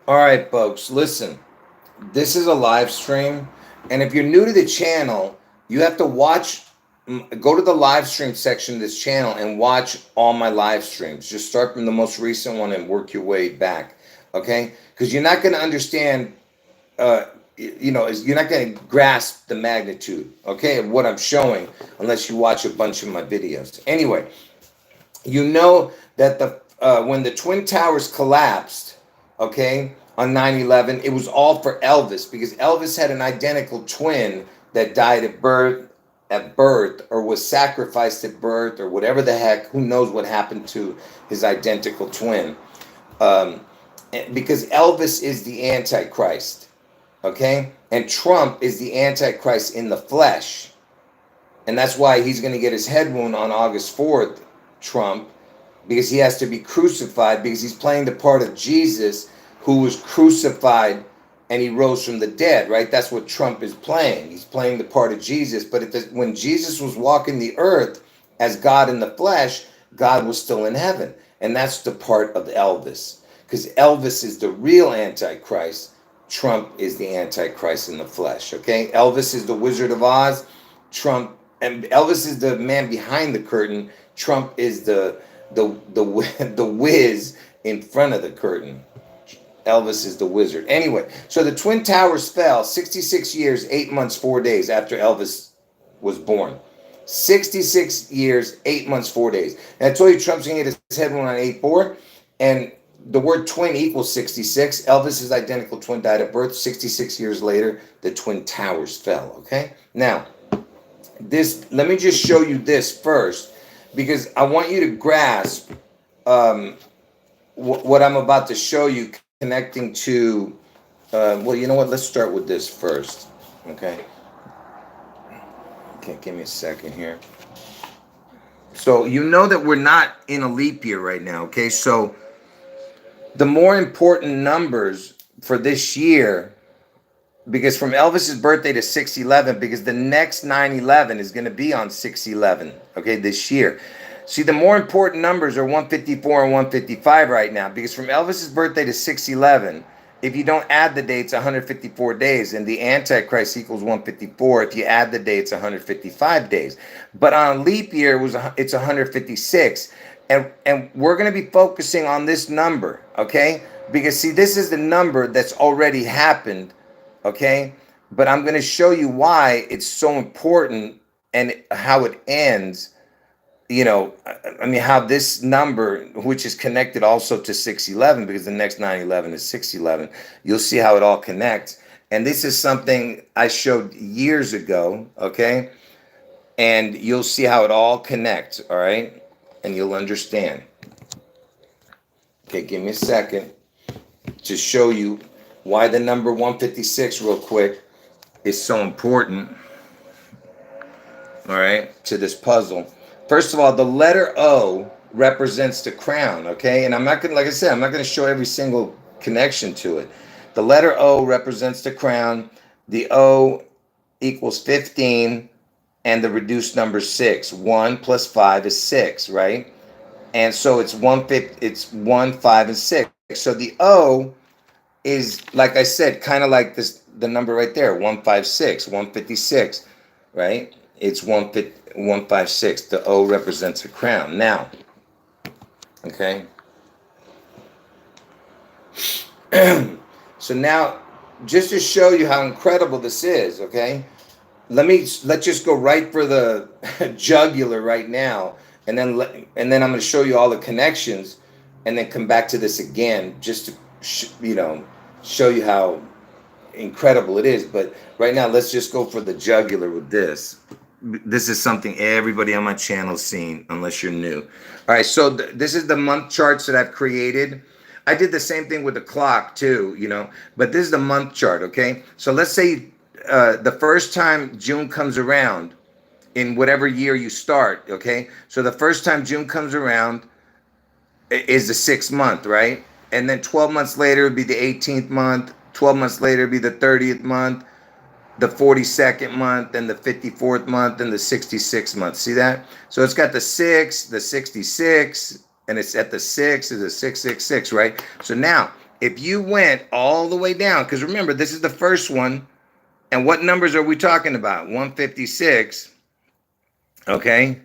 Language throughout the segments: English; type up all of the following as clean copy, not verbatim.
All right, folks, listen. This is a live stream, and if you're new to the channel, you have to watch. Go to the live stream section of this channel and watch all my live streams. Just start from the most recent one and work your way back, okay? Because you're not going to understand. Uh, you're not going to grasp the magnitude, okay, of what I'm showing unless you watch a bunch of my videos. Anyway, you know that the when the twin towers collapsed, okay, on 9/11, it was all for Elvis because Elvis had an identical twin that died at birth or was sacrificed at birth or whatever the heck. Who knows what happened to his identical twin? um, because Elvis is the Antichrist, okay, and Trump is the Antichrist in the flesh, and that's why he's going to get his head wound on August 4th, Trump, because he has to be crucified because he's playing the part of Jesus who was crucified and he rose from the dead, right? That's what Trump is playing. He's playing the part of Jesus. But when Jesus was walking the earth as God in the flesh, God was still in heaven. And that's the part of Elvis. Because Elvis is the real Antichrist. Trump is the Antichrist in the flesh, okay? Elvis is the Wizard of Oz. And Elvis is the man behind the curtain. Trump is the whiz in front of the curtain. Elvis is the wizard. Anyway, so the Twin Towers fell 66 years, 8 months, 4 days after Elvis was born. 66 years, 8 months, 4 days. And I told you Trump's going to get his head wound on 8/4. And the word twin equals 66. Elvis's identical twin died at birth. 66 years later, the Twin Towers fell. Okay? Now, let me just show you this first, because I want you to grasp what I'm about to show you, connecting to, well, you know what? Let's start with this first. Okay? Okay, give me a second here. So you know that we're not in a leap year right now, okay? So the more important numbers for this year, because from Elvis's birthday to 6/11, because the next 9/11 is going to be on 6/11, okay, this year. See, the more important numbers are 154 and 155 right now, because from Elvis's birthday to 6/11, if you don't add the dates, 154 days, and the Antichrist equals 154. If you add the dates, 155 days. But on a leap year, it's 156. And we're going to be focusing on this number, okay? Because, see, this is the number that's already happened, okay? But I'm going to show you why it's so important and how it ends. You know, I mean, how this number, which is connected also to 6/11, because the next 9/11 is 6/11, you'll see how it all connects. And this is something I showed years ago, okay? And you'll see how it all connects, all right? And you'll understand. Okay, give me a second to show you why the number 156, real quick, is so important, all right, to this puzzle. First of all, the letter O represents the crown, okay? And I'm not going to, like I said, I'm not going to show every single connection to it. The letter O represents the crown. The O equals 15, and the reduced number 6. 1 plus 5 is 6, right? And so it's 1, 5, and 6. So the O is, like I said, kind of like this, the number right there, 156, 156, right? It's 156. The O represents a crown. Now, okay. So now, just to show you how incredible this is, okay, let's just go right for the jugular right now, and then I'm going to show you all the connections, and then come back to this again, just to show you how incredible it is. But right now, let's just go for the jugular with this. This is something everybody on my channel has seen, unless you're new. All right, so this is the month charts that I've created. I did the same thing with the clock too, but this is the month chart, okay? So let's say the first time June comes around in whatever year you start, okay? So the first time June comes around is the 6th month, right? And then 12 months later would be the 18th month. 12 months later would be the 30th month. The 42nd month, and the 54th month, and the 66th month. See that? So it's got the 6, the 66, and it's at the 6 is the 666, right? So now, if you went all the way down, because remember, this is the first one, and what numbers are we talking about? 156, okay?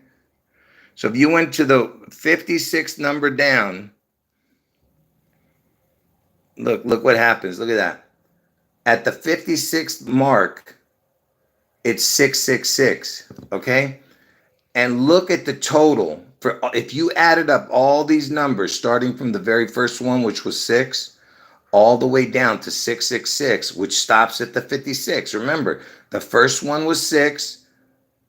So if you went to the 56th number down, look what happens. Look at that. At the 56th mark, it's 666, okay? And look at the total. For if you added up all these numbers, starting from the very first one, which was 6, all the way down to 666, which stops at the 56. Remember, the first one was 6,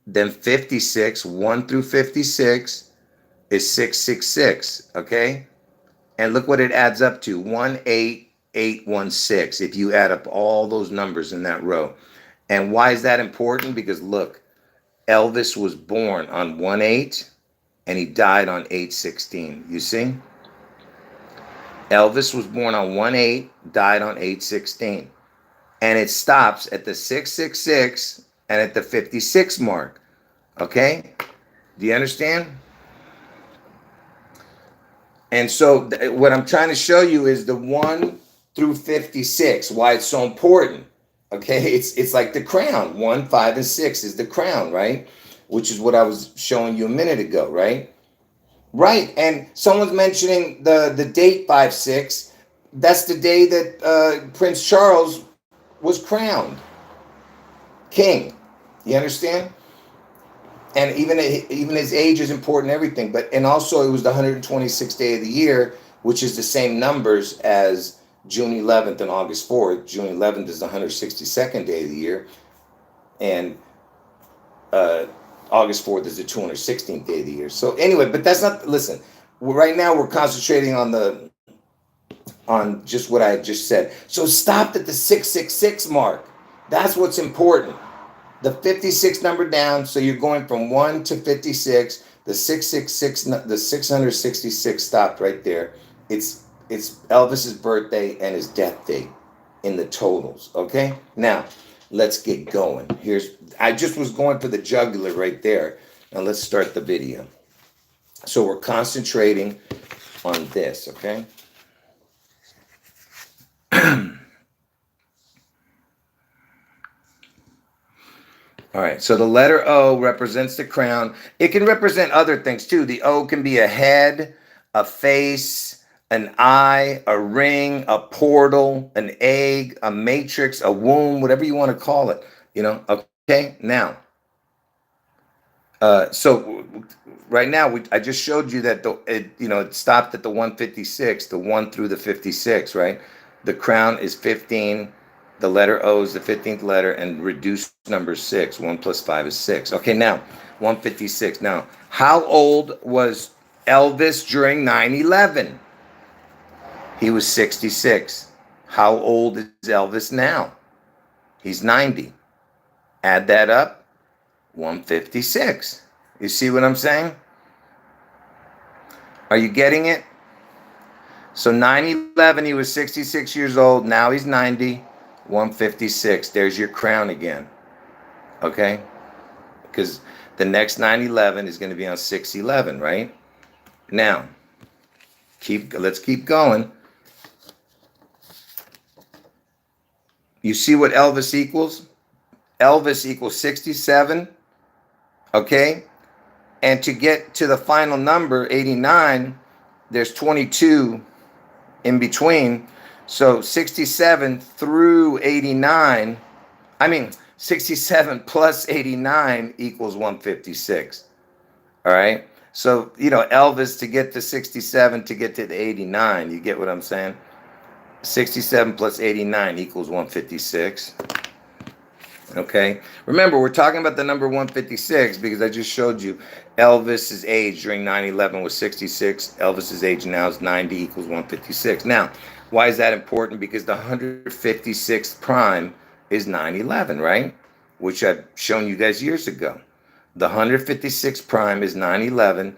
then 56, 1 through 56 is 666, okay? And look what it adds up to, 18816, if you add up all those numbers in that row. And why is that important? Because look, Elvis was born on 1/8 and he died on 8/16. You see? Elvis was born on 1/8, died on 8/16. And it stops at the 666 and at the 56 mark. Okay? Do you understand? And so what I'm trying to show you is the 1 through 56, why it's so important. Okay, it's like the crown. 1, 5, and 6 is the crown, right? Which is what I was showing you a minute ago, right? Right, and someone's mentioning the date 5/6. That's the day that Prince Charles was crowned king. You understand? And even his age is important, everything. But and also it was the 126th day of the year, which is the same numbers as June 11th and August 4th. June 11th is the 162nd day of the year, and August 4th is the 216th day of the year. So anyway, but that's not. Listen, right now we're concentrating on just what I just said. So stopped at the 666 mark. That's what's important. The 56 number down, so you're going from 1 to 56. The 666, the 666 stopped right there. It's Elvis's birthday and his death date in the totals. Okay, now let's get going. I just was going for the jugular right there. Now let's start the video. So we're concentrating on this. Okay. All right, so the letter O represents the crown. It can represent other things too. The O can be a head, a face, an eye, a ring, a portal, an egg, a matrix, a womb, whatever you want to call it. You know, okay? Now, so right now, I just showed you that it stopped at the 156, the 1 through the 56, right? The crown is 15. The letter O is the 15th letter, and reduced number 6. 1 plus 5 is 6. Okay, now 156. Now, how old was Elvis during 9/11? He was 66. How old is Elvis now? He's 90. Add that up, 156. You see what I'm saying? Are you getting it? So 9/11, he was 66 years old. Now he's 90. 156. There's your crown again. Okay? Because the next 9/11 is going to be on 6/11, right? Now, let's keep going. You see what Elvis equals? Elvis equals 67. Okay? And to get to the final number, 89, there's 22 in between. So 67 through 89, 67 plus 89 equals 156. All right. So, Elvis to get to 67 to get to the 89, you get what I'm saying? 67 plus 89 equals 156. Okay. Remember, we're talking about the number 156 because I just showed you Elvis's age during 9/11 was 66. Elvis's age now is 90 equals 156. Now, why is that important? Because the 156th prime is 9/11, right? Which I've shown you guys years ago. The 156th prime is 9/11.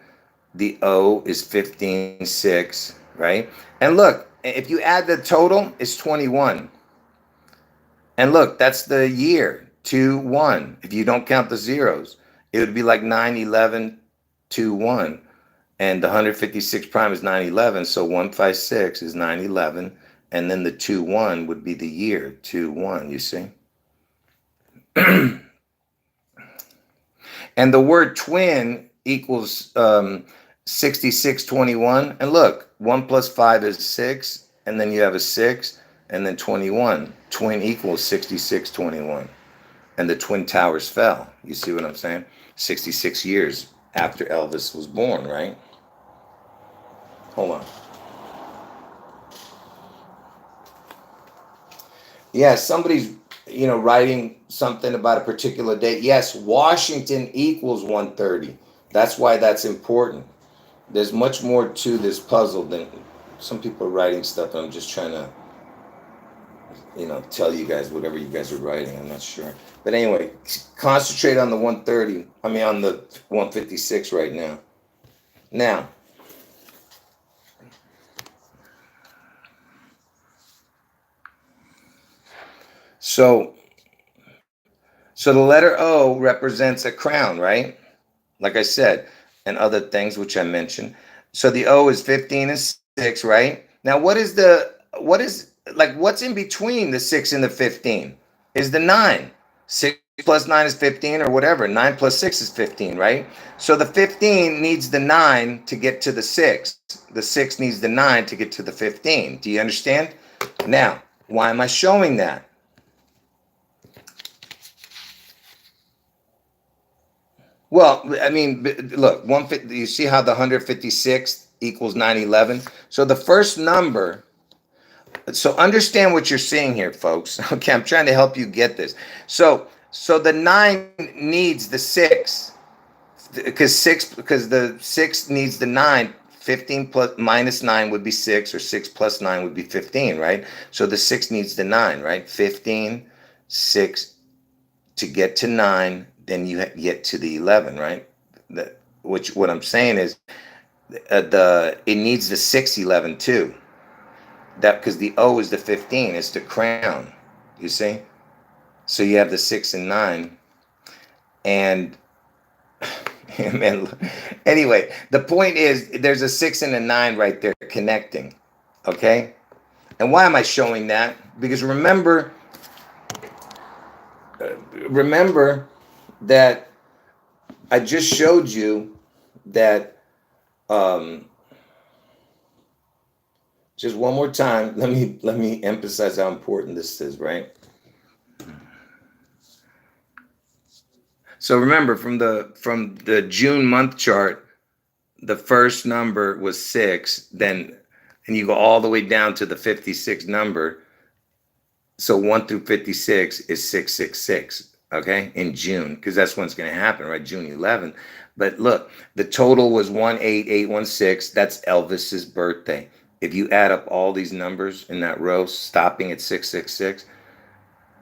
The O is 15/6, right? And look, if you add the total, it's 21. And look, that's the year, 2-1. If you don't count the zeros, it would be like 9/11-2-1. And the 156 prime is 9/11, so 156 is 9/11, And then the 2-1 would be the year, 2-1, you see? And the word twin equals 6621. And look, 1 plus 5 is 6. And then you have a 6. And then 21. Twin equals 6621. And the Twin Towers fell. You see what I'm saying? 66 years after Elvis was born, right? Hold on. Yeah, somebody's, writing something about a particular date. Yes, Washington equals 130. That's why that's important. There's much more to this puzzle than some people are writing stuff. I'm just trying to, tell you guys whatever you guys are writing. I'm not sure. But anyway, concentrate on the 130. I mean, on the 156 right now. Now, so the letter O represents a crown, right? Like I said, and other things which I mentioned. So the O is 15 and 6, right? Now, what's in between the 6 and the 15? Is the 9. 6 plus 9 is 15 or whatever. 9 plus 6 is 15, right? So the 15 needs the 9 to get to the 6. The 6 needs the 9 to get to the 15. Do you understand? Now, why am I showing that? Well, I mean, look, you see how the 156 equals 911? So the first number, so understand what you're seeing here, folks. Okay, I'm trying to help you get this. So the 9 needs the 6, because the 6 needs the 9. 15 plus minus 9 would be 6, or 6 plus 9 would be 15, right? So the 6 needs the 9, right? 15, 6, to get to 9, then you get to the 11, right? What I'm saying is it needs the 611 too. That because the O is the 15, it's the crown. You see? So you have the 6 and 9, and man, anyway, the point is there's a 6 and a 9 right there connecting. Okay? And why am I showing that? Because remember that I just showed you that, just one more time, let me emphasize how important this is, right? So remember, from the June month chart, the first number was 6, and you go all the way down to the 56 number. So 1 through 56 is 666, okay, in June, because that's when it's going to happen, right? June 11th. But look, the total was 18816. That's Elvis's birthday. If you add up all these numbers in that row, stopping at 666,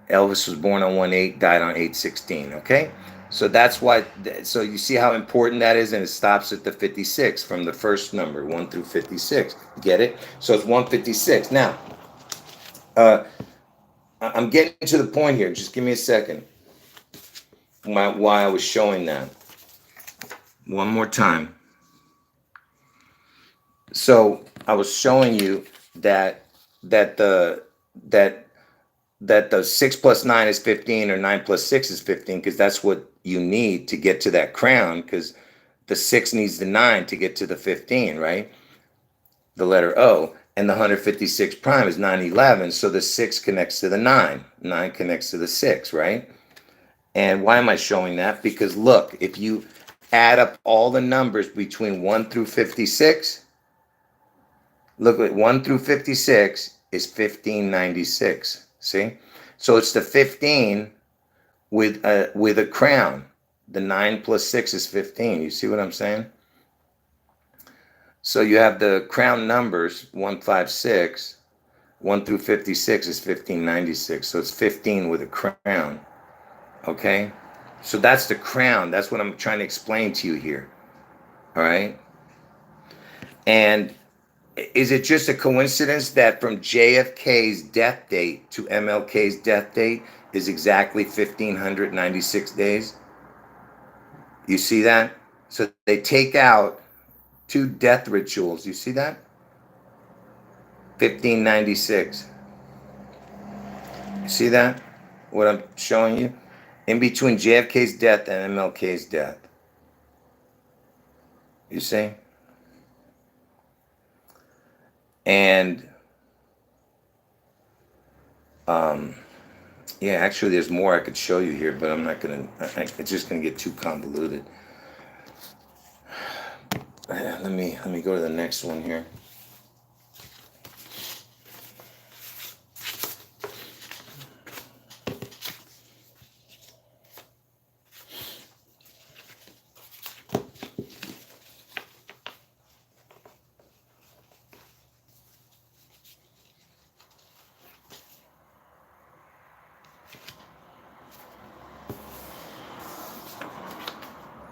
Elvis was born on 1/8, died on 8/16, okay? So that's why, so you see how important that is, and it stops at the 56 from the first number, 1 through 56. Get it? So it's 156. Now, I'm getting to the point here. Just give me a second. Why I was showing that. One more time. So I was showing you that the 6 plus 9 is 15, or 9 plus 6 is 15, because that's what you need to get to that crown, because the 6 needs the 9 to get to the 15, right? The letter O. And the 156 prime is 911, so the 6 connects to the 9. 9 connects to the 6, right? And why am I showing that? Because look, if you add up all the numbers between 1 through 56, look at 1 through 56 is 1596. See? So it's the 15 with a crown. The 9 plus 6 is 15. You see what I'm saying? So you have the crown numbers, 156. 1 through 56 is 1596. So it's 15 with a crown. Okay? So that's the crown. That's what I'm trying to explain to you here. All right? And is it just a coincidence that from JFK's death date to MLK's death date is exactly 1596 days? You see that? So they take out 2 death rituals. You see that? 1596. You see that? What I'm showing you? In between JFK's death and MLK's death. You see? And yeah, actually there's more I could show you here, but I'm not gonna, it's just gonna get too convoluted. Let me go to the next one here.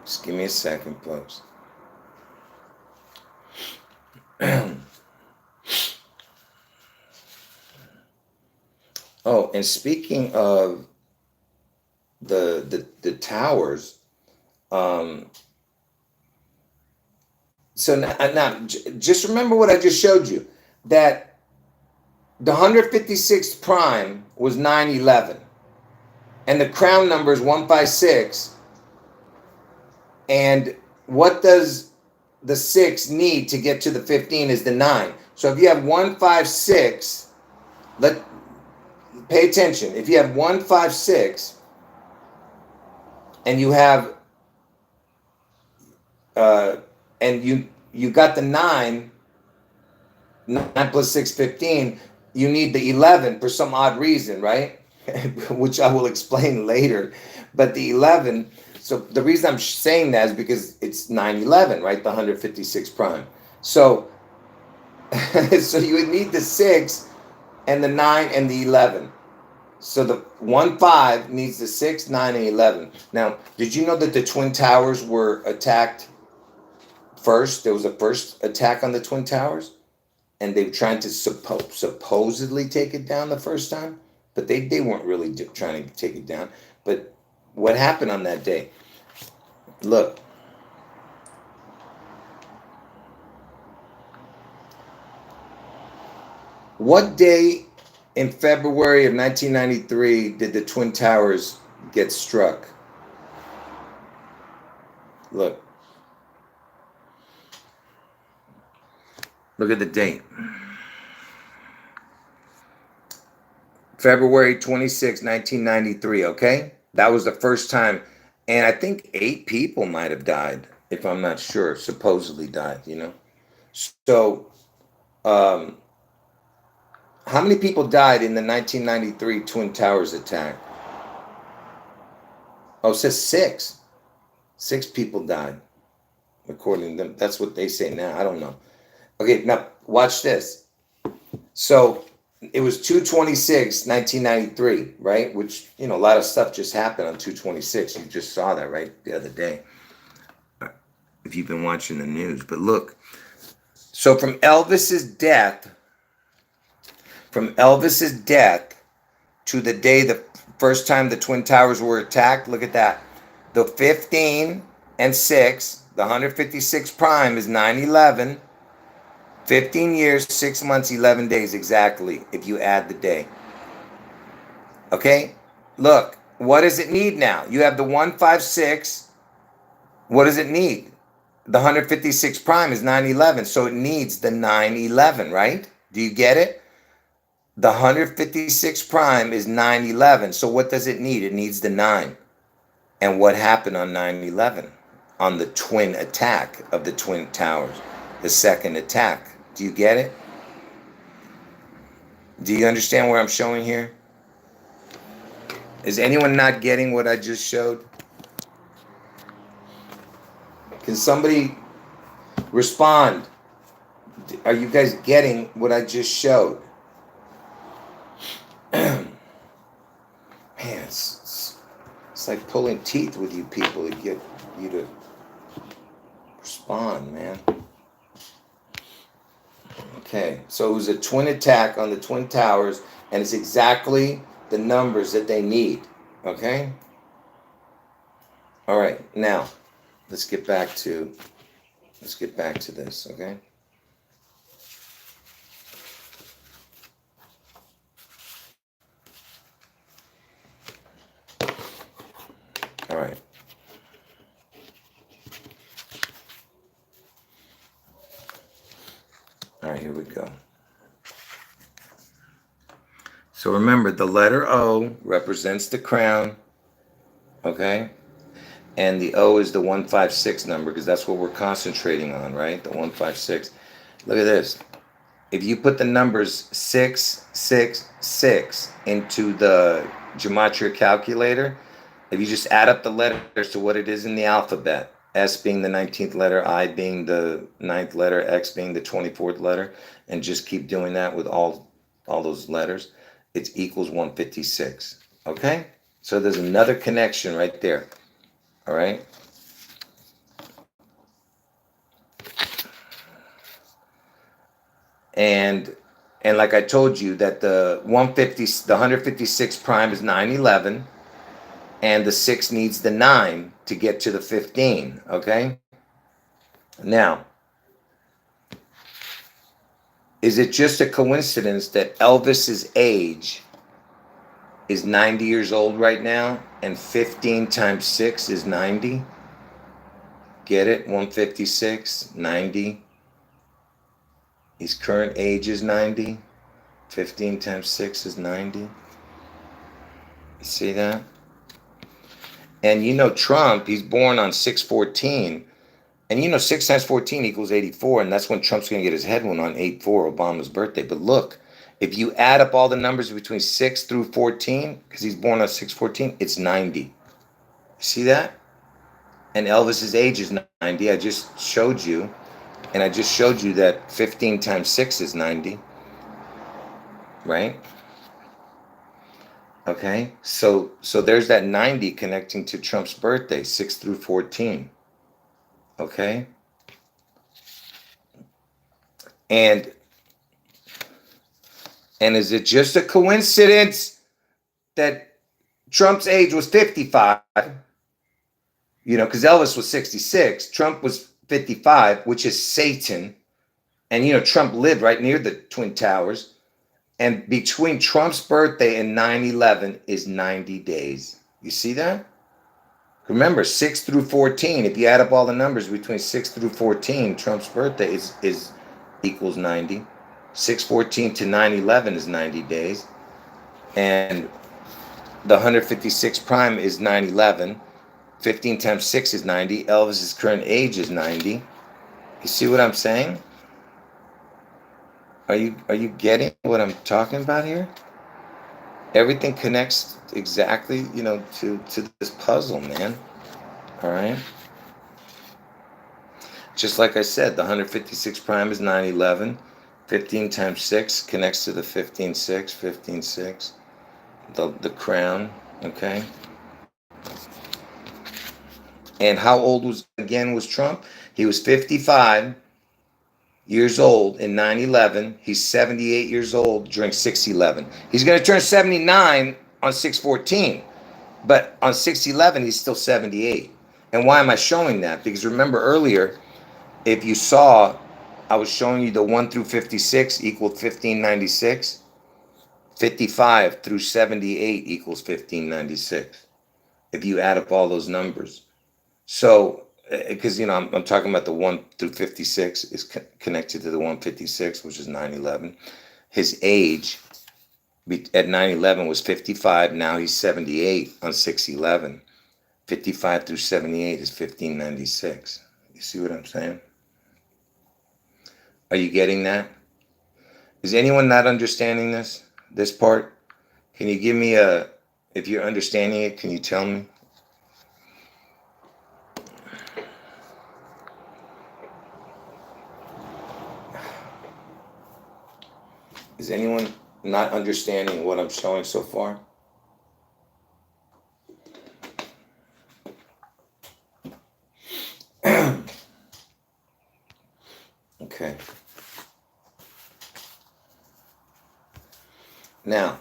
Just give me a second, folks. Oh, and speaking of the towers, so now just remember what I just showed you, that the 156th prime was 911, and the crown number is 156. And what does the 6 need to get to the 15 is the 9. So if you have 156, pay attention. If you have 156 and you have and you got the 9 plus 6, 15, you need the 11 for some odd reason, right? Which I will explain later. But the 11, so the reason I'm saying that is because it's 911, right? The 156 prime. So so you would need the 6 and the 9 and the 11. So the 1-5 needs the 6, 9, and 11. Now, did you know that the Twin Towers were attacked first? There was a first attack on the Twin Towers, and they were trying to supposedly take it down the first time, but they weren't really trying to take it down. But what happened on that day? Look. What day in February of 1993 did the Twin Towers get struck? Look. Look at the date. February 26, 1993, okay? That was the first time. And I think 8 people might have died, if I'm not sure, supposedly died, you know? So, how many people died in the 1993 Twin Towers attack? Oh, it says 6. 6 people died, according to them. That's what they say now. I don't know. Okay, now watch this. So it was 2/26, 1993, right? Which, you know, a lot of stuff just happened on 2/26. You just saw that, right, the other day, if you've been watching the news. But look, so from Elvis's death to the day the first time the Twin Towers were attacked, look at that. The 15 and 6, the 156 prime is 9/11. 15 years, 6 months, 11 days exactly, if you add the day. Okay? Look, what does it need now? You have the 156. What does it need? The 156 prime is 9/11, so it needs the 9/11, right? Do you get it? The 156 prime is 9/11, so what does it need? It needs the 9. And what happened on 9/11? On the twin attack of the Twin Towers, the second attack. Do you get it? Do you understand what I'm showing here? Is anyone not getting what I just showed? Can somebody respond? Are you guys getting what I just showed? Man, it's like pulling teeth with you people to get you to respond, man. Okay, so it was a twin attack on the Twin Towers, and it's exactly the numbers that they need. Okay? All right, now let's get back to this, okay? All right. All right, here we go. So remember, the letter O represents the crown, okay? And the O is the 156 number because that's what we're concentrating on, right? The 156. Look at this. If you put the numbers 666 into the gematria calculator, if you just add up the letters to what it is in the alphabet, S being the 19th letter, I being the 9th letter, X being the 24th letter, and just keep doing that with all those letters, it equals 156. Okay? So there's another connection right there. All right? And like I told you that the 156 prime is 911, and the 6 needs the 9 to get to the 15, okay? Now, is it just a coincidence that Elvis's age is 90 years old right now, and 15 times 6 is 90? Get it? 156, 90. His current age is 90. 15 times 6 is 90. You see that? And you know Trump, he's born on 6/14. And you know 6 times 14 equals 84. And that's when Trump's going to get his head won on 8/4, Obama's birthday. But look, if you add up all the numbers between 6 through 14, because he's born on 6/14, it's 90. See that? And Elvis's age is 90. I just showed you. And I just showed you that 15 times 6 is 90. Right? Okay, so there's that 90 connecting to Trump's birthday, 6 through 14. Okay, and is it just a coincidence that Trump's age was 55? You know, because Elvis was 66, Trump was 55, which is Satan, and you know Trump lived right near the Twin Towers. And between Trump's birthday and 9/11 is 90 days. You see that? Remember, 6 through 14, if you add up all the numbers between 6 through 14, Trump's birthday is equals 90. 6/14 to 9/11 is 90 days. And the 156 prime is 9/11. 15 times 6 is 90. Elvis's current age is 90. You see what I'm saying? Are you getting what I'm talking about here? Everything connects exactly, you know, to this puzzle, man. All right. Just like I said, the 156 prime is 911. 15 times 6 connects to the 15/6, 15/6, the crown, okay? And how old was Trump? He was 55 years old in 9/11. He's 78 years old during 6/11. He's going to turn 79 on 6/14. But on 6/11, he's still 78. And why am I showing that? Because remember earlier, if you saw, I was showing you the 1 through 56 equaled 1596. 55 through 78 equals 1596. If you add up all those numbers. So, because, you know, I'm talking about the 1 through 56 is connected to the 156, which is 9/11. His age at 9/11 was 55. Now he's 78 on 6/11. 55 through 78 is 1596. You see what I'm saying? Are you getting that? Is anyone not understanding this part? Can you give me if you're understanding it, can you tell me? Is anyone not understanding what I'm showing so far? Okay. Now,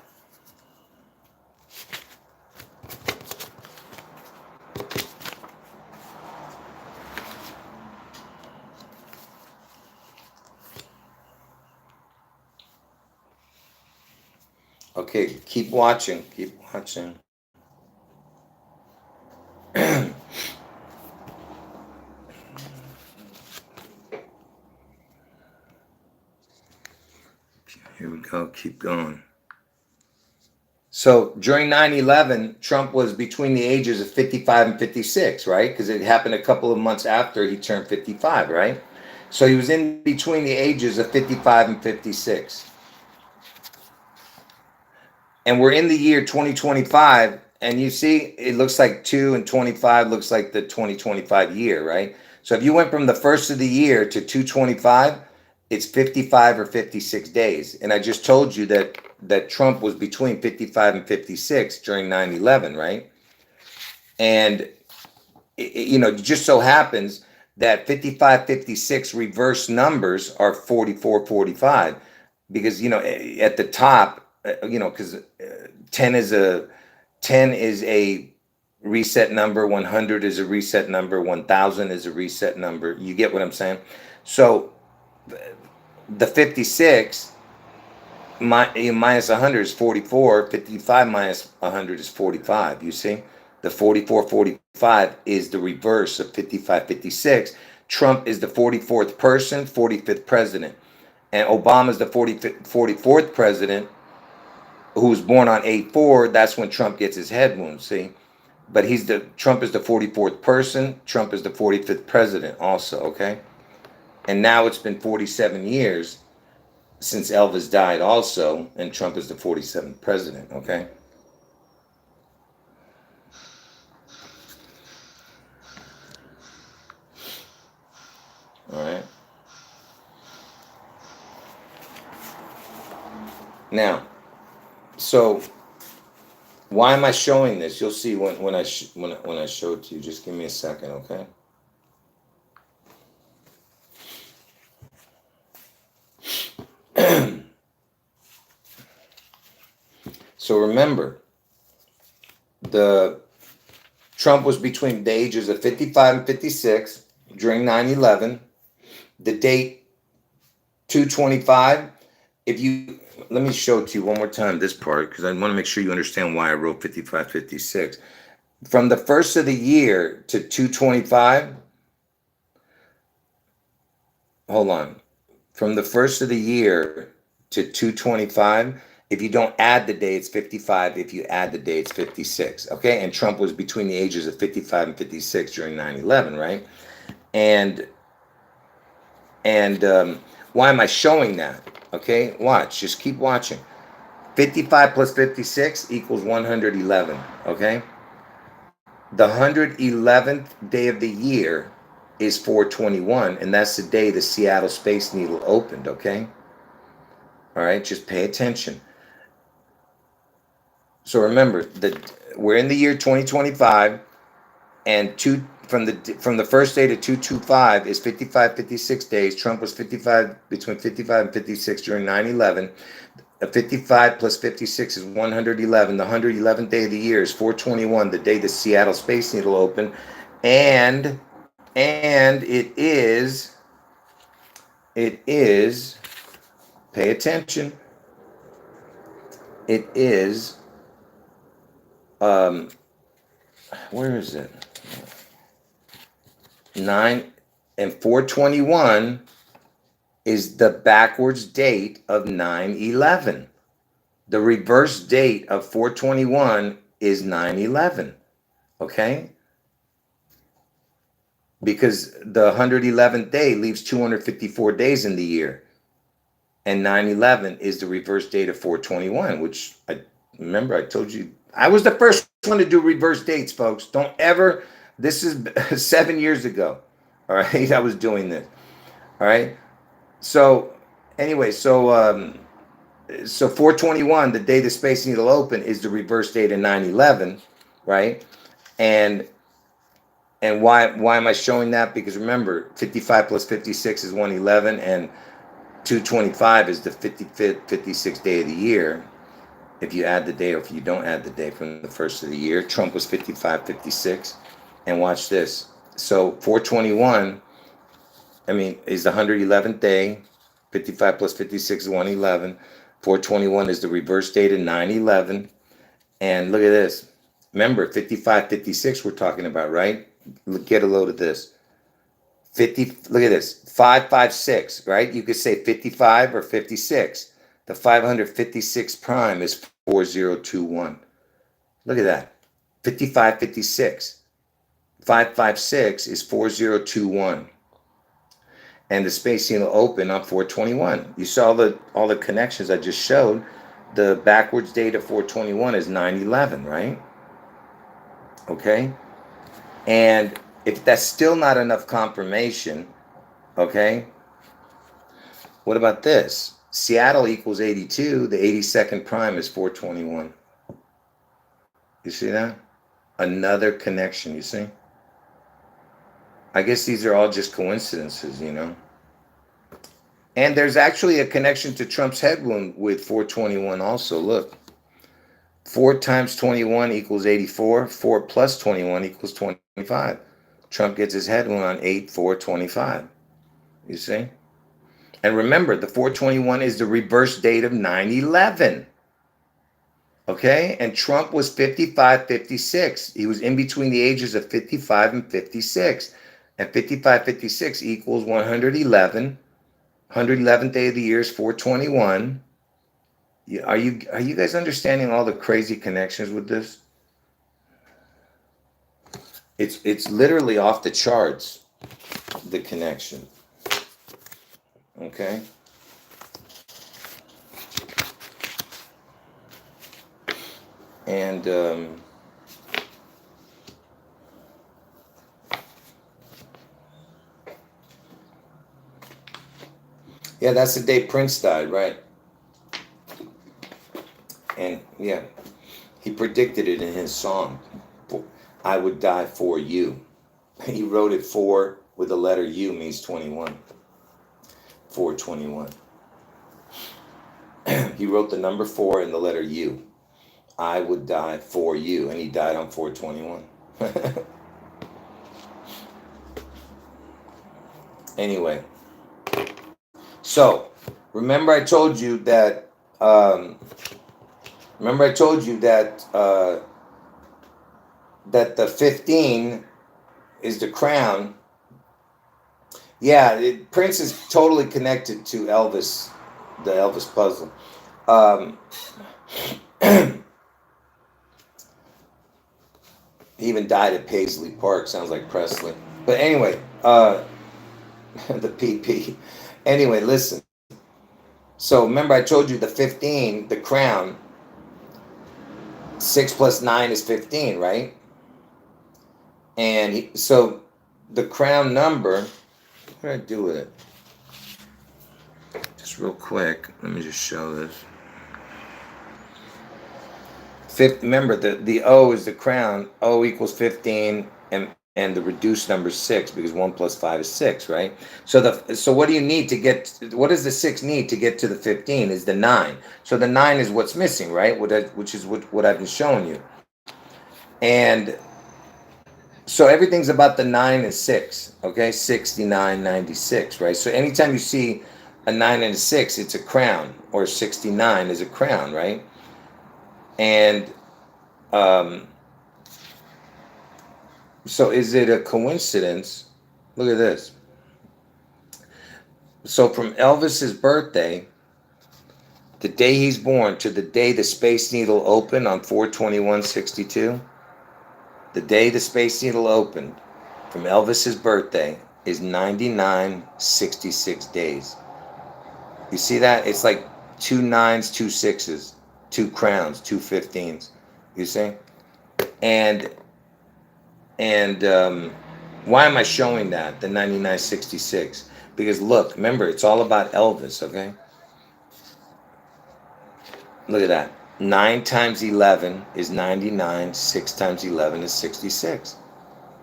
okay, keep watching. Keep watching. go. Keep going. So during 9/11, Trump was between the ages of 55 and 56, right? Because it happened a couple of months after he turned 55, right? So he was in between the ages of 55 and 56. And we're in the year 2025, and you see it looks like 2 and 25 looks like the 2025 year, right? So if you went from the first of the year to 225, it's 55 or 56 days. And I just told you that Trump was between 55 and 56 during 9/11, right? And it just so happens that 55, 56 reverse numbers are 44, 45, because at the top, because 10 is a reset number, 100 is a reset number, 1000 is a reset number. You get what I'm saying? So the 56 minus 100 is 44. 55 minus 100 is 45. You see, the 44, 45 is the reverse of 55, 56. Trump is the 44th person, 45th president, and Obama is the 44th president, who was born on 8/4. That's when Trump gets his head wound. See, but Trump is the 44th person. Trump is the 45th president, also. Okay, and now it's been 47 years since Elvis died, also, and Trump is the 47th president. Okay. All right. Now, so why am I showing this? You'll see when I show it to you. Just give me a second, okay? So remember, Trump was between the ages of 55 and 56 during 9/11. The date 225. Let me show it to you one more time, this part, because I want to make sure you understand why I wrote 55, 56. From the first of the year to 225. Hold on. From the first of the year to 225, if you don't add the day, it's 55. If you add the day, it's 56. Okay? And Trump was between the ages of 55 and 56 during 9/11, right? And why am I showing that? Okay, watch. Just keep watching. 55 plus 56 equals 111. Okay? The 111th day of the year is 4/21, and that's the day the Seattle Space Needle opened. Okay? All right, just pay attention. So remember that we're in the year 2025, and from the first day to 225 is 55, 56 days. Trump was between 55 and 56 during 9/11. 55 plus 56 is 111. The 111th day of the year is 4/21, the day the Seattle Space Needle opened, and it is. Pay attention. It is. Where is it? 9 and 4/21 is the backwards date of 9/11. The reverse date of 4/21 is 9/11. Okay? Because the 111th day leaves 254 days in the year. And 9/11 is the reverse date of 4/21, which I told you I was the first one to do reverse dates, folks. Don't ever. This is 7 years ago. All right, I was doing this. All right. So anyway, so 4/21, the day the Space Needle opened, is the reverse date of 9/11, right? And why am I showing that? Because remember, 55 plus 56 is 111, and 225 is the 55th, 56th day of the year. If you add the day, or if you don't add the day from the first of the year. Trump was 55, 56. And watch this. So 4/21, is the 111th day. 55 plus 56 is 111. 4/21 is the reverse date of 9/11. And look at this. Remember, 55, 56 we're talking about, right? Get a load of this. Look at this. 556, right? You could say 55 or 56. The 556 prime is 4021. Look at that. 5556. 556 is 4021. And the space needle open on 421. You saw all the connections I just showed. The backwards date of 421 is 9/11, right? Okay? And if that's still not enough confirmation, okay, what about this? Seattle equals 82. The 82nd prime is 421. You see that? Another connection, you see? I guess these are all just coincidences, you know? And there's actually a connection to Trump's head wound with 421 also. Look, 4 times 21 equals 84. 4 plus 21 equals 25. Trump gets his head wound on 8/4/25. You see? And remember, the 421 is the reverse date of 9/11. Okay? And Trump was 55, 56. He was in between the ages of 55 and 56. And 55, 56 equals 111. 111th day of the year is 421. Are you guys understanding all the crazy connections with this? It's literally off the charts, the connection. Okay? And yeah, that's the day Prince died, right? And yeah, he predicted it in his song, I Would Die For You. He wrote it 4 with the letter U means 21. 421. He wrote the number 4 and the letter U. I would die for you. And he died on 421. Anyway. So, remember I told you that that the 15 is the crown. Yeah, Prince is totally connected to Elvis, the Elvis puzzle. He even died at Paisley Park. Sounds like Presley. But anyway, the PP. Anyway, listen. So remember I told you the 15, the crown, 6 plus 9 is 15, right? And so the crown number, what did I do with it? Just real quick, let me just show this. Remember, the O is the crown. O equals 15, and the reduced number is 6 because 1 plus 5 is 6, right? So what do you need to get? What does the 6 need to get to the 15? Is the 9. So the 9 is what's missing, right? Which is what I've been showing you. And so everything's about the 9 and 6, okay? 69, 96, right? So anytime you see a 9 and a 6, it's a crown, or 69 is a crown, right? And so is it a coincidence? Look at this. So from Elvis's birthday, the day he's born, to the day the Space Needle opened on 4/21/62, the day the Space Needle opened from Elvis's birthday is 9966 days. You see that? It's like 2 9s, 2 6s, 2 crowns, 2 15s. You see? And why am I showing that, the 9966? Because look, remember, it's all about Elvis, okay? Look at that. 9 times 11 is 99. 6 times 11 is 66.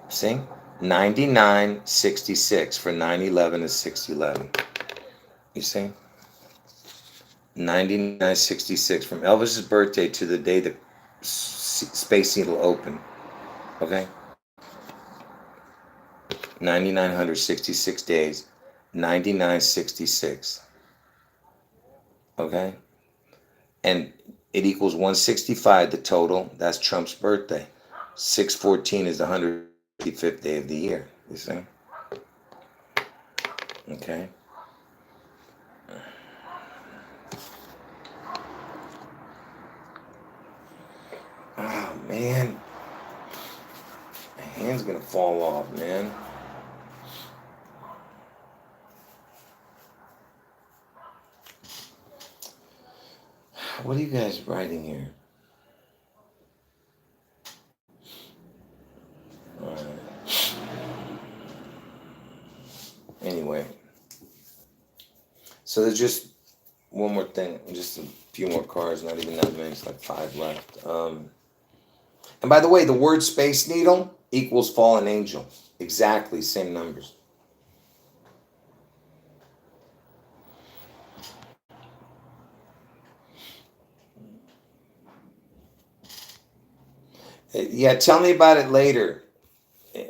See? 9966 for 9/11 is 6/11. You see? 9966 from Elvis's birthday to the day the Space Needle opened. Okay? 9,966 days. 9966. Okay? And it equals 165, the total. That's Trump's birthday. 6/14 is the 155th day of the year. You see? Okay? Man, my hand's gonna fall off, man. What are you guys writing here? All right. Anyway, so there's just one more thing, just a few more cards, not even that many, it's like 5 left. And by the way, the word Space Needle equals fallen angel. Exactly, same numbers. Yeah, tell me about it later.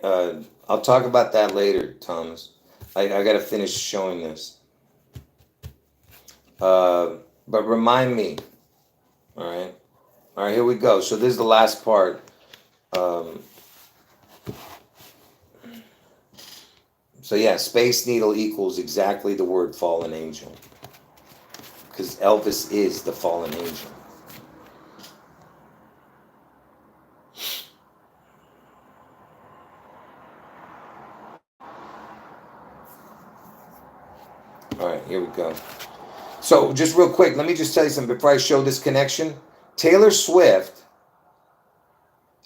I'll talk about that later, Thomas. I got to finish showing this. But remind me. All right. All right, here we go. So this is the last part. So yeah, Space Needle equals exactly the word fallen angel. Because Elvis is the fallen angel. All right, here we go. So just real quick, let me just tell you something before I show this connection. Taylor Swift,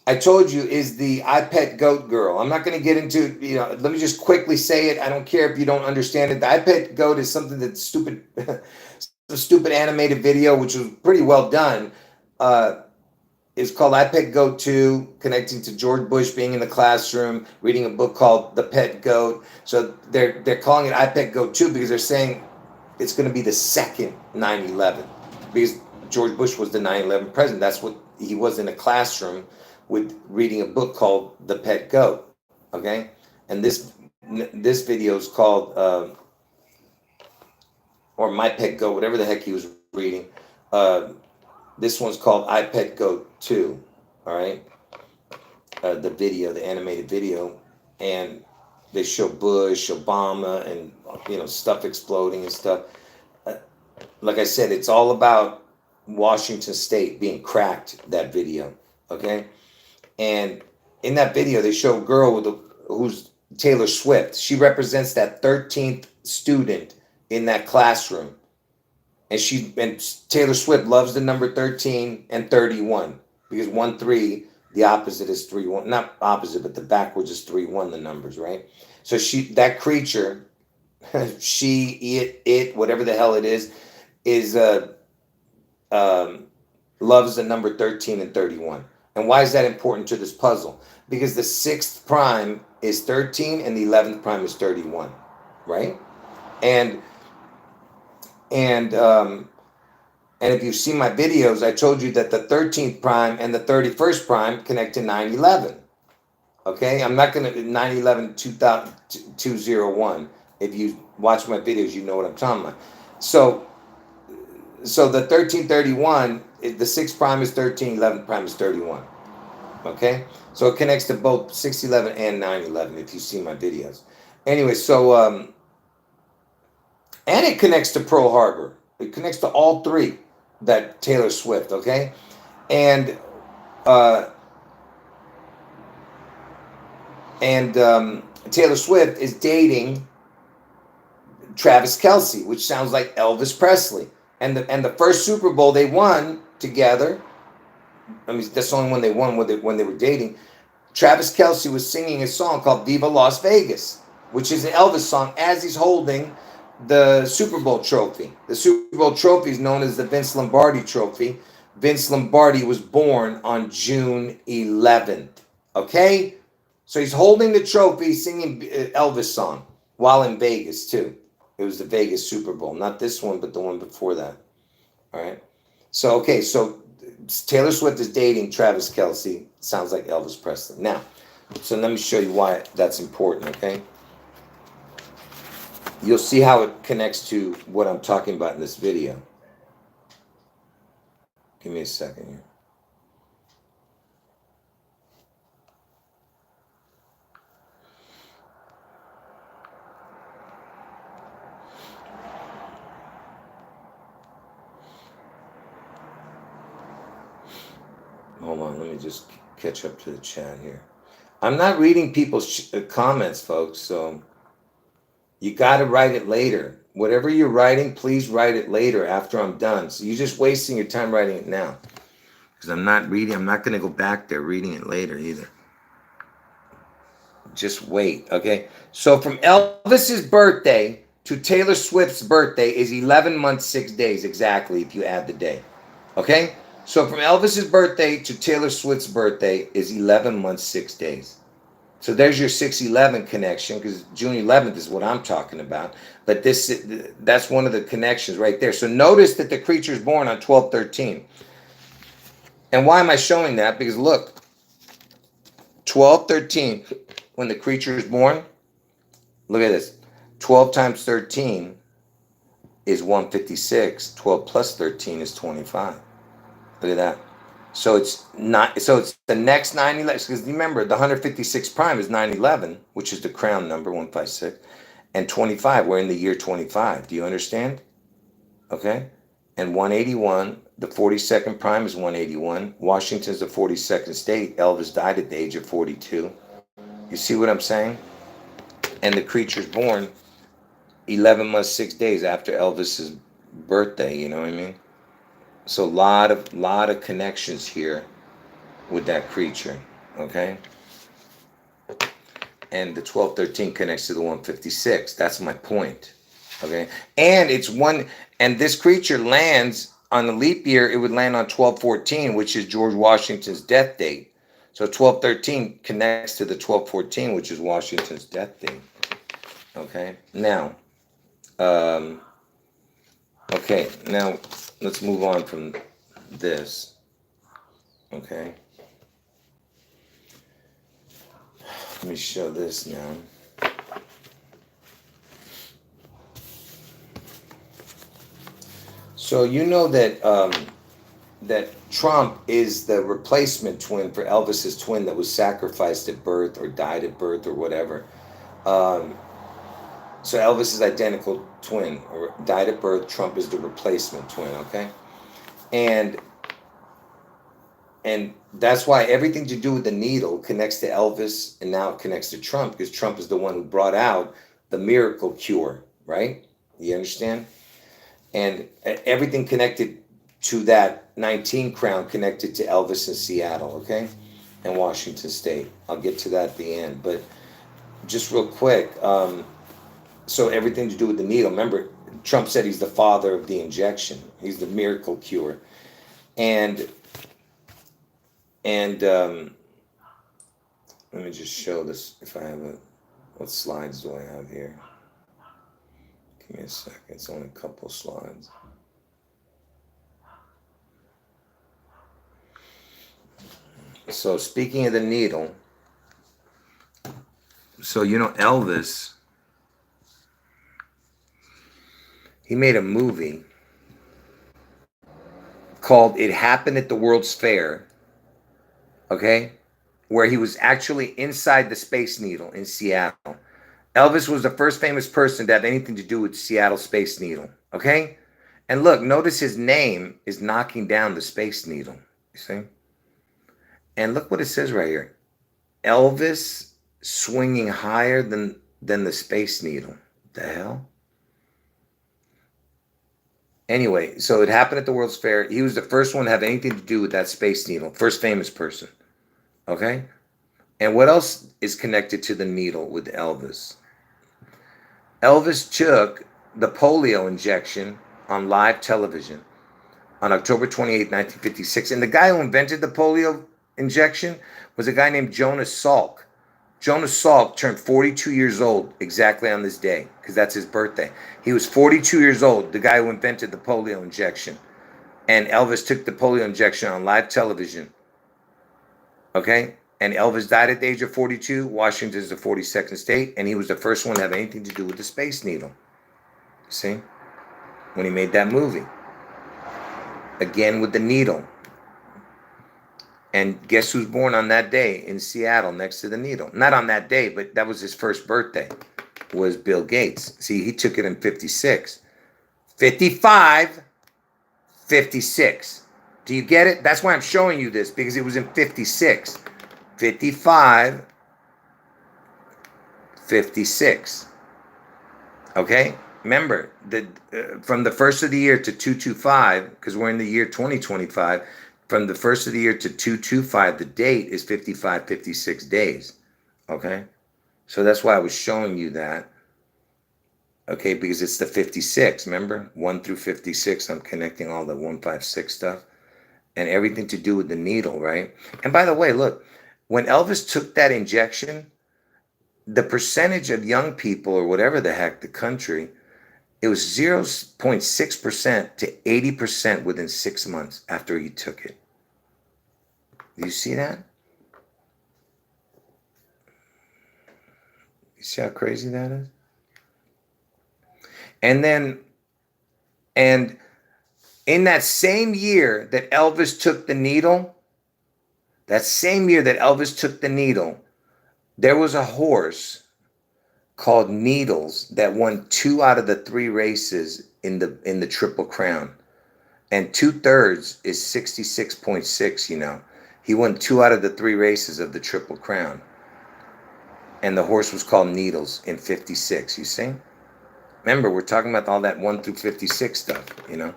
I told you, is the I Pet Goat girl. I'm not going to get into, let me just quickly say it. I don't care if you don't understand it. The I Pet Goat is something that's stupid, a stupid animated video, which was pretty well done. It's called I Pet Goat 2, connecting to George Bush being in the classroom, reading a book called The Pet Goat. So they're calling it I Pet Goat 2 because they're saying it's going to be the second 9/11 because George Bush was the 9/11 president. That's what he was, in a classroom with reading a book called The Pet Goat. Okay, and this video is called or My Pet Goat, whatever the heck he was reading. This one's called I Pet Goat 2. All right, the video, the animated video, and they show Bush, Obama, and stuff exploding and stuff. Like I said, it's all about Washington State being cracked, that video, okay? And in that video, they show a girl who's Taylor Swift. She represents that 13th student in that classroom. And Taylor Swift loves the number 13 and 31 because 1-3, the opposite is 3-1. Not opposite, but the backwards is 3-1, the numbers, right? So that creature, it, whatever the hell it is loves the number 13 and 31. And why is that important to this puzzle? Because the 6th prime is 13 and the 11th prime is 31, right? And if you've seen my videos, I told you that the 13th prime and the 31st prime connect to 9/11. Okay, I'm not going to 9/11 201. If you watch my videos, you know what I'm talking about. So the 1331, the 6th prime is 13, 11th prime is 31. Okay, so it connects to both 6/11 and 9/11 if you see my videos. Anyway, so and it connects to Pearl Harbor. It connects to all three. That Taylor Swift, okay, and Taylor Swift is dating Travis Kelce, which sounds like Elvis Presley. And the first Super Bowl they won together, I mean, that's the only one they won when they were dating. Travis Kelce was singing a song called Viva Las Vegas, which is an Elvis song, as he's holding the Super Bowl trophy. The Super Bowl trophy is known as the Vince Lombardi trophy. Vince Lombardi was born on June 11th. Okay? So he's holding the trophy, singing Elvis song while in Vegas, too. It was the Vegas Super Bowl. Not this one, but the one before that. All right? So, okay, so Taylor Swift is dating Travis Kelce. Sounds like Elvis Presley. Now, so let me show you why that's important, okay? You'll see how it connects to what I'm talking about in this video. Give me a second here. Hold on, let me just catch up to the chat here. I'm not reading people's comments, folks, so you got to write it later. Whatever you're writing, please write it later after I'm done. So you're just wasting your time writing it now. Because I'm not going to go back there reading it later either. Just wait, okay? So from Elvis's birthday to Taylor Swift's birthday is 11 months, 6 days exactly if you add the day. Okay? So from Elvis's birthday to Taylor Swift's birthday is 11 months, 6 days. So there's your 6/11 connection, because June 11th is what I'm talking about. But that's one of the connections right there. So notice that the creature is born on 12/13. And why am I showing that? Because look, 12/13, when the creature is born, look at this. 12 times 13 is 156. 12 plus 13 is 25. Look at that. So it's not. So it's the next 9/11. Because remember, the 156 prime is 9/11, which is the crown number 156, and 25. We're in the year 25. Do you understand? Okay. And 181. The 42nd prime is 181. Washington's the 42nd state. Elvis died at the age of 42. You see what I'm saying? And the creature's born 11 months, 6 days after Elvis's birthday. You know what I mean? So lot of connections here with that creature, okay? And the 12/13 connects to the 156. That's my point, okay? And it's one, and this creature lands on the leap year. It would land on 12/14, which is George Washington's death date. So 12/13 connects to the 12/14, which is Washington's death date. Okay. Now, okay. Now let's move on from this. Okay. Let me show this now. So you know that that Trump is the replacement twin for Elvis's twin that was sacrificed at birth or died at birth or whatever. So Elvis is identical twin, or died at birth. Trump is the replacement twin. Okay, and that's why everything to do with the needle connects to Elvis, and now it connects to Trump, because Trump is the one who brought out the miracle cure, right? You understand? And everything connected to that 19 crown connected to Elvis in Seattle, okay? And Washington State. I'll get to that at the end. But just real quick, so everything to do with the needle. Remember, Trump said he's the father of the injection. He's the miracle cure. And let me just show this, if I have what slides do I have here? Give me a second, it's only a couple slides. So speaking of the needle, so you know Elvis, he made a movie called It Happened at the World's Fair, okay, where he was actually inside the Space Needle in Seattle. Elvis was the first famous person to have anything to do with Seattle Space Needle, okay? And look, notice his name is knocking down the Space Needle, you see? And look what it says right here. Elvis swinging higher than the Space Needle. What the hell? Anyway, so it happened at the World's Fair. He was the first one to have anything to do with that Space Needle. First famous person, okay? And what else is connected to the needle with Elvis? Elvis took the polio injection on live television on October 28, 1956. And the guy who invented the polio injection was a guy named Jonas Salk. Jonas Salk turned 42 years old exactly on this day, because that's his birthday. He was 42 years old, the guy who invented the polio injection. And Elvis took the polio injection on live television. Okay? And Elvis died at the age of 42. Washington is the 42nd state. And he was the first one to have anything to do with the Space Needle. See? When he made that movie. Again with the needle. And guess who's born on that day in Seattle next to the needle? Not on that day, but that was his first birthday. Was Bill Gates. See, he took it in 56. 55, 56. Do you get it? That's why I'm showing you this, because it was in 56. 55, 56. Okay? Remember, from the first of the year to 225, because we're in the year 2025, from the first of the year to 225, the date is 55, 56 days. Okay? So that's why I was showing you that. Okay, because it's the 56, remember? 1 through 56, I'm connecting all the 156 stuff. And everything to do with the needle, right? And by the way, look, when Elvis took that injection, the percentage of young people, or whatever the heck, the country, it was 0.6% to 80% within 6 months after he took it. Do you see that? You see how crazy that is? And then, and in that same year that Elvis took the needle, there was a horse called Needles that won 2 out of the 3 races in the Triple Crown. And 2/3 is 66.6, you know. He won 2 out of the 3 races of the Triple Crown. And the horse was called Needles in 56, you see? Remember, we're talking about all that 1 through 56 stuff, you know?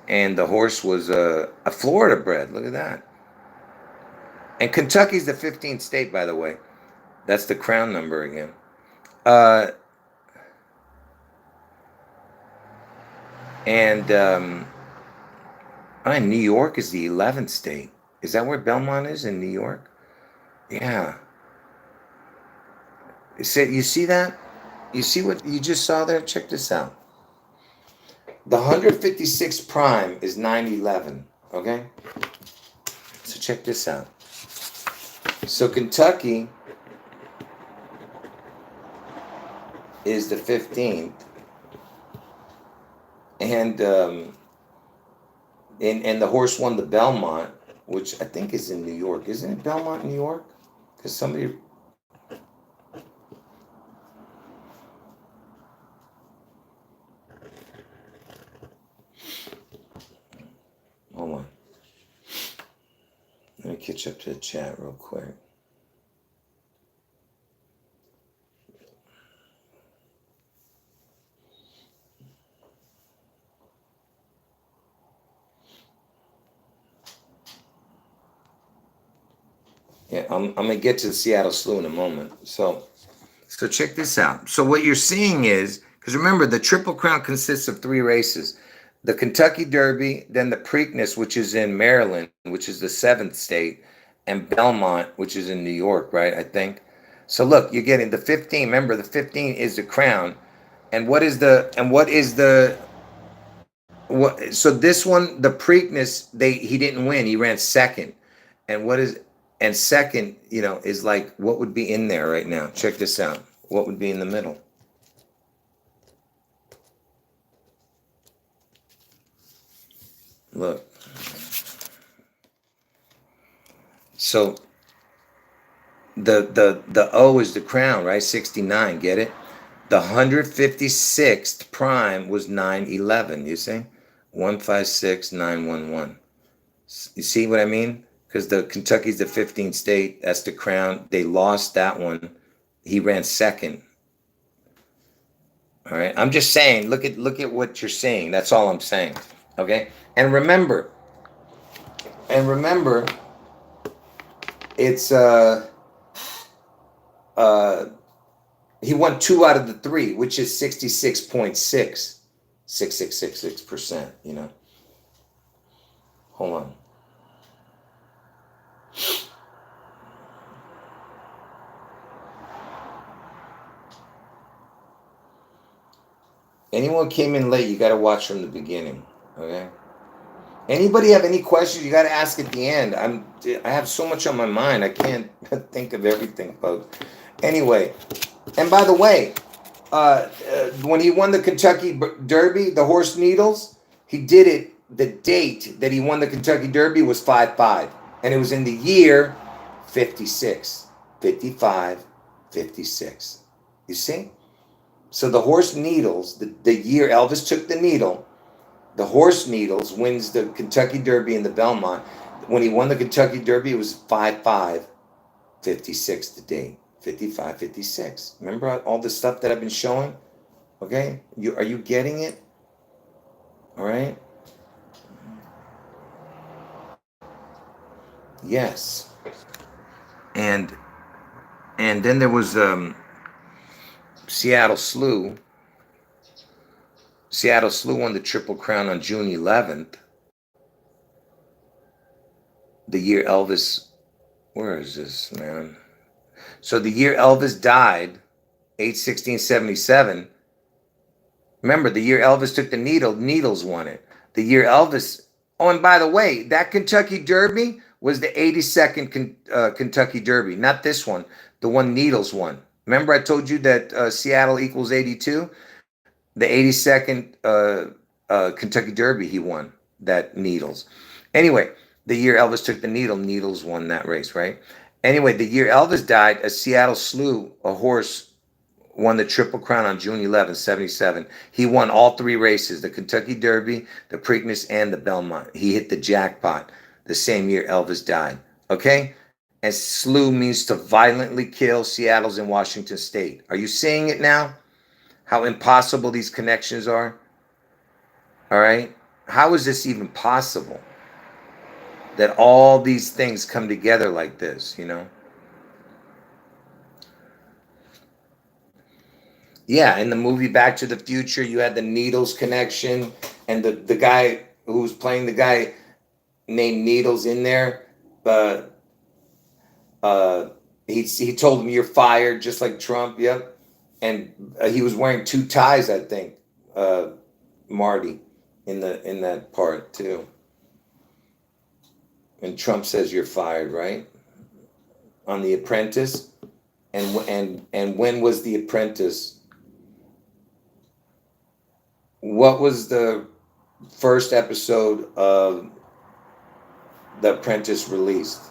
And the horse was a Florida bred. Look at that. And Kentucky's the 15th state, by the way. That's the crown number again. New York is the 11th state. Is that where Belmont is, in New York? Yeah. You see that? You see what you just saw there? Check this out. The 156 prime is 911, okay? So check this out. So Kentucky is the 15th, and the horse won the Belmont, which I think is in New York. Isn't it Belmont, New York? Because somebody... Hold on. Let me catch up to the chat real quick. Yeah, I'm gonna get to the Seattle Slew in a moment. So check this out. So what you're seeing is, because remember, the Triple Crown consists of 3 races: the Kentucky Derby, then the Preakness, which is in Maryland, which is the 7th state, and Belmont, which is in New York, right? I think. So look, you're getting the 15. Remember, the 15 is the crown, and what is the what? So this one, the Preakness, he didn't win. He ran second, and what is... And second, you know, is like, what would be in there right now? Check this out. What would be in the middle? Look. So the O is the crown, right? 69, get it? The 156th prime was 911, you see? 156, 911. You see what I mean? Because the Kentucky's the 15th state. That's the crown. They lost that one. He ran second. All right. I'm just saying, look at what you're seeing. That's all I'm saying. Okay. And remember, it's he won 2 out of the 3, which is 66.66666%, you know. Hold on. Anyone came in late, you got to watch from the beginning, okay? Anybody have any questions, you got to ask at the end. I have so much on my mind, I can't think of everything, folks. Anyway, and by the way, when he won the Kentucky Derby, the horse Needles, he did it, the date that he won the Kentucky Derby was 5/5, and it was in the year 56, 55, 56. You see? So the horse Needles, the year Elvis took the needle, the horse Needles wins the Kentucky Derby and the Belmont. When he won the Kentucky Derby, it was 5-5-56 the date. 55-56. Remember all the stuff that I've been showing? Okay? Are you getting it? All right? Yes. And then there was Seattle Slew. Seattle Slew won the Triple Crown on June 11th. The year Elvis, where is this, man? So the year Elvis died, 8/16/77. Remember, the year Elvis took the needle, Needles won it. The year Elvis, oh, and by the way, that Kentucky Derby was the 82nd Kentucky Derby, not this one, the one Needles won. Remember I told you that Seattle equals 82? The 82nd Kentucky Derby he won, that Needles. Anyway, the year Elvis took the needle, Needles won that race, right? Anyway, the year Elvis died, a Seattle Slew, a horse, won the Triple Crown on June 11th, 77. He won all three races, the Kentucky Derby, the Preakness, and the Belmont. He hit the jackpot the same year Elvis died, okay? And Slew means to violently kill. Seattle's in Washington State. Are you seeing it now? How impossible these connections are? All right? How is this even possible? That all these things come together like this, you know? Yeah, in the movie Back to the Future, you had the Needles connection, and the guy who was playing the guy named Needles in there, but he told him you're fired, just like Trump. Yep, and he was wearing two ties, I think. Marty, in that part too. And Trump says you're fired, right? On The Apprentice, and when was The Apprentice? What was the first episode of The Apprentice released?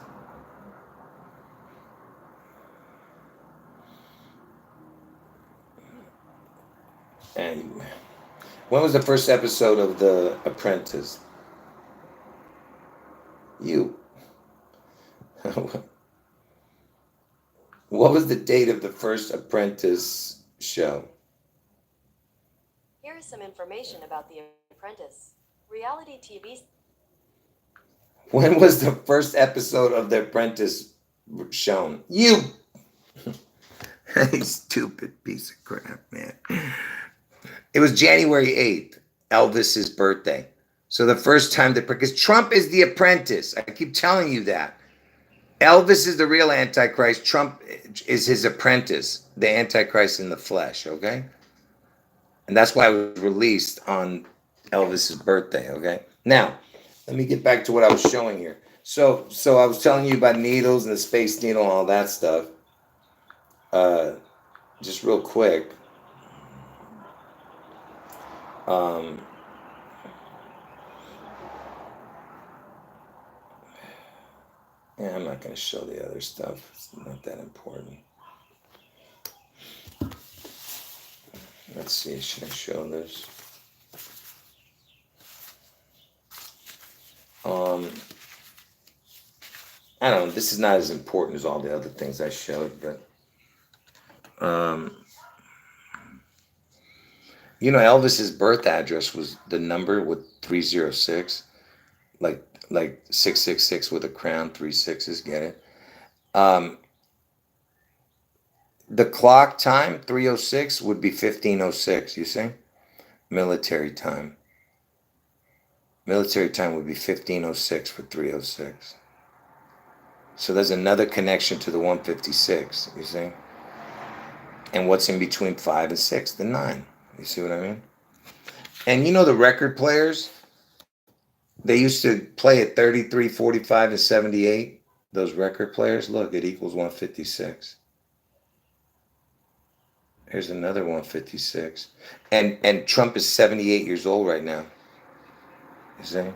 And when was the first episode of The Apprentice? You. What was the date of the first Apprentice show? Here is some information about The Apprentice. Reality TV. When was the first episode of The Apprentice shown? You. You stupid piece of crap, man. It was January 8th, Elvis's birthday. So the first time because Trump is the apprentice. I keep telling you that. Elvis is the real Antichrist. Trump is his apprentice, the Antichrist in the flesh, okay? And that's why it was released on Elvis's birthday, okay? Now, let me get back to what I was showing here. So I was telling you about needles and the space needle and all that stuff. Just real quick. Yeah, I'm not going to show the other stuff. It's not that important. Let's see. Should I show this? I don't know. This is not as important as all the other things I showed, but you know, Elvis's birth address was the number with 306, like 666 with a crown, 3 6s. Get it? The clock time 306 would be 1506. You see, military time. Military time would be 1506 for 306. So there's another connection to the 156. You see, and what's in between 5 and 6? The 9. You see what I mean? And you know the record players, they used to play at 33, 45, and 78. Those record players, look, it equals 156. Here's another 156. And Trump is 78 years old right now. You see?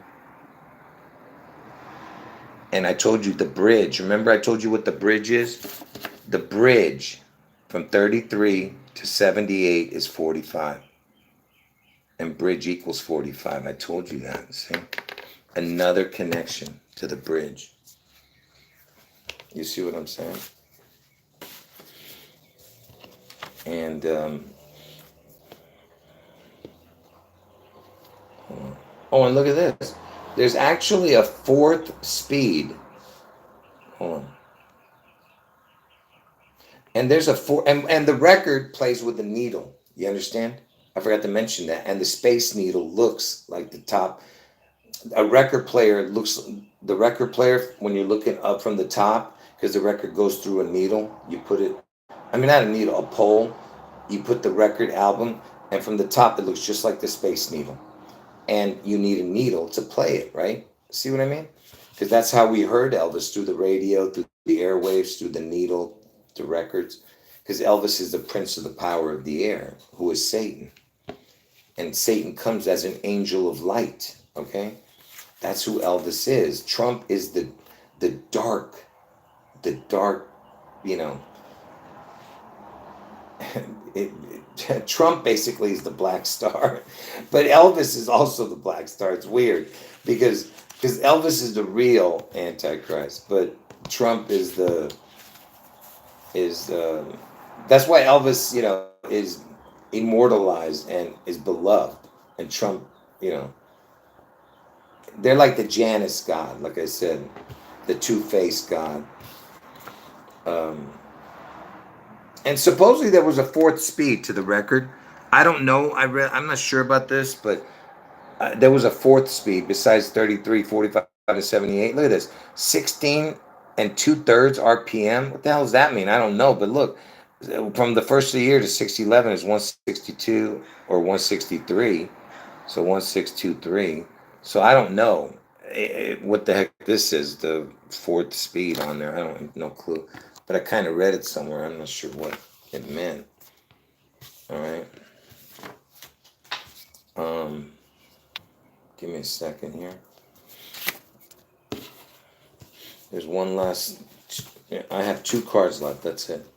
And I told you the bridge. Remember I told you what the bridge is? The bridge from 33 to 78 is 45. And bridge equals 45. I told you that. See? Another connection to the bridge. You see what I'm saying? And oh, and look at this. There's actually a fourth speed. Hold on. And there's a four, and the record plays with the needle. You understand? I forgot to mention that. And the space needle looks like the top. A record player looks, the record player, when you're looking up from the top, because the record goes through a needle, you put it, I mean, not a needle, a pole, you put the record album, and from the top, it looks just like the space needle. And you need a needle to play it, right? See what I mean? Because that's how we heard Elvis, through the radio, through the airwaves, through the needle, the records. Because Elvis is the prince of the power of the air, who is Satan. And Satan comes as an angel of light, okay? That's who Elvis is. Trump is the dark, you know, Trump basically is the black star, but Elvis is also the black star. It's weird because Elvis is the real Antichrist, but Trump is that's why Elvis, you know, is immortalized and is beloved, and Trump, you know, they're like the Janus God, like I said, the two-faced God. And supposedly there was a fourth speed to the record. I don't know. I'm not sure about this, but there was a fourth speed besides 33, 45, and 78. Look at this. 16 and 2/3 RPM. What the hell does that mean? I don't know. But look, from the first of the year to 611 is 162 or 163. So 1623. So I don't know what the heck this is, the fourth speed on there. I don't have no clue. But I kind of read it somewhere. I'm not sure what it meant. All right. Give me a second here. There's one last. I have 2 cards left. That's it.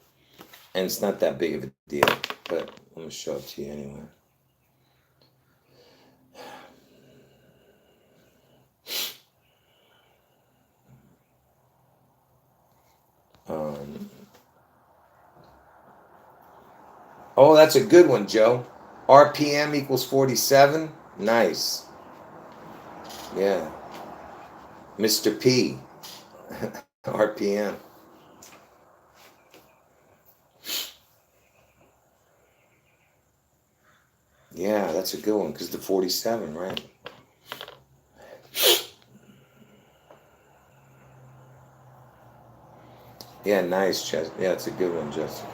And it's not that big of a deal. But I'm going to show it to you anyway. Oh, that's a good one, Joe. RPM equals 47. Nice. Yeah. Mr. P. RPM. Yeah, that's a good one because the 47, right? Yeah, nice, Chess. Yeah, it's a good one, Jessica.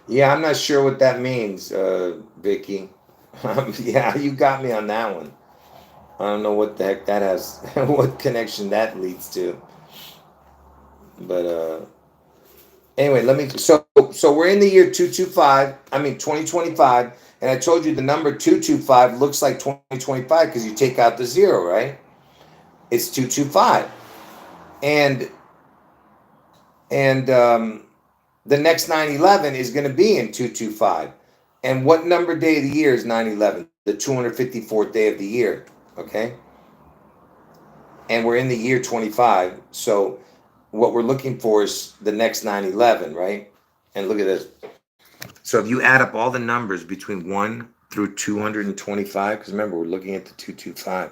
Yeah, I'm not sure what that means, Vicky. Yeah, you got me on that one. I don't know what the heck that has, what connection that leads to. But anyway, so we're in the year 2025, and I told you the number 225 looks like 2025 because you take out the 0, right? It's 225. And the next 9/11 is going to be in 225. And what number day of the year is 9/11? The 254th day of the year, okay? And we're in the year 25. So what we're looking for is the next 9/11, right? And look at this. So if you add up all the numbers between 1 through 225, because remember, we're looking at the 225.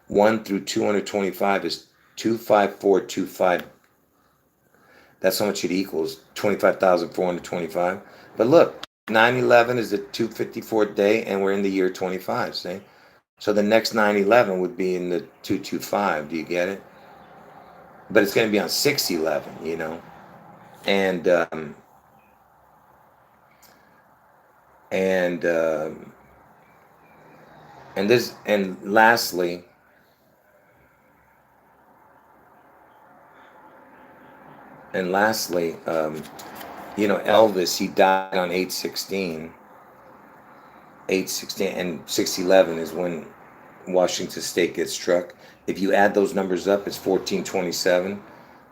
1 through 225 is 25425. That's how much it equals, 25,425. But look, 9/11 is the 254th day, and we're in the year 25, see? So the next 9/11 would be in the 225. Do you get it? But it's going to be on 6/11, you know? And lastly, you know, Elvis, he died on 8/16, and 6/11 is when Washington State gets struck. If you add those numbers up, it's 1427.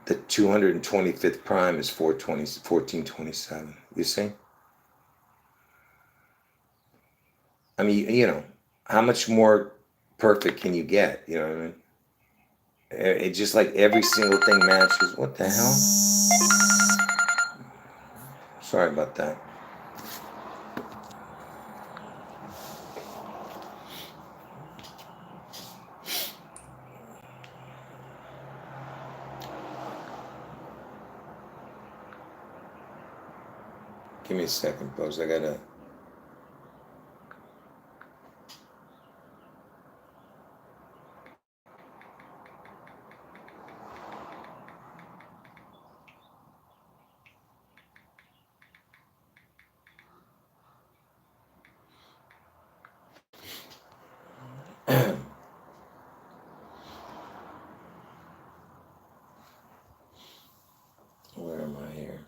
The 225th prime is 1427. You see? I mean, how much more perfect can you get? You know what I mean? It just like every single thing matches. What the hell? Sorry about that. Give me a second, folks. I gotta. Where am I here?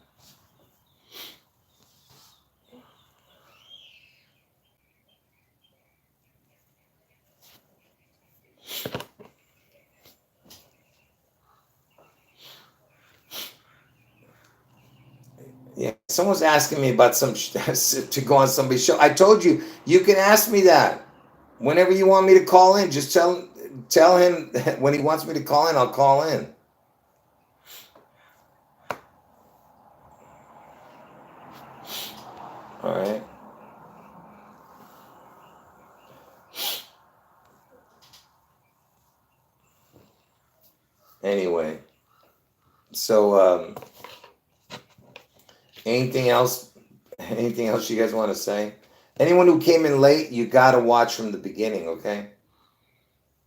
Yeah, someone's asking me about to go on somebody's show. I told you you can ask me that whenever you want me to call in. Just tell him when he wants me to call in. I'll call in. All right. Anyway, so anything else? Anything else you guys want to say? Anyone who came in late, you got to watch from the beginning, okay?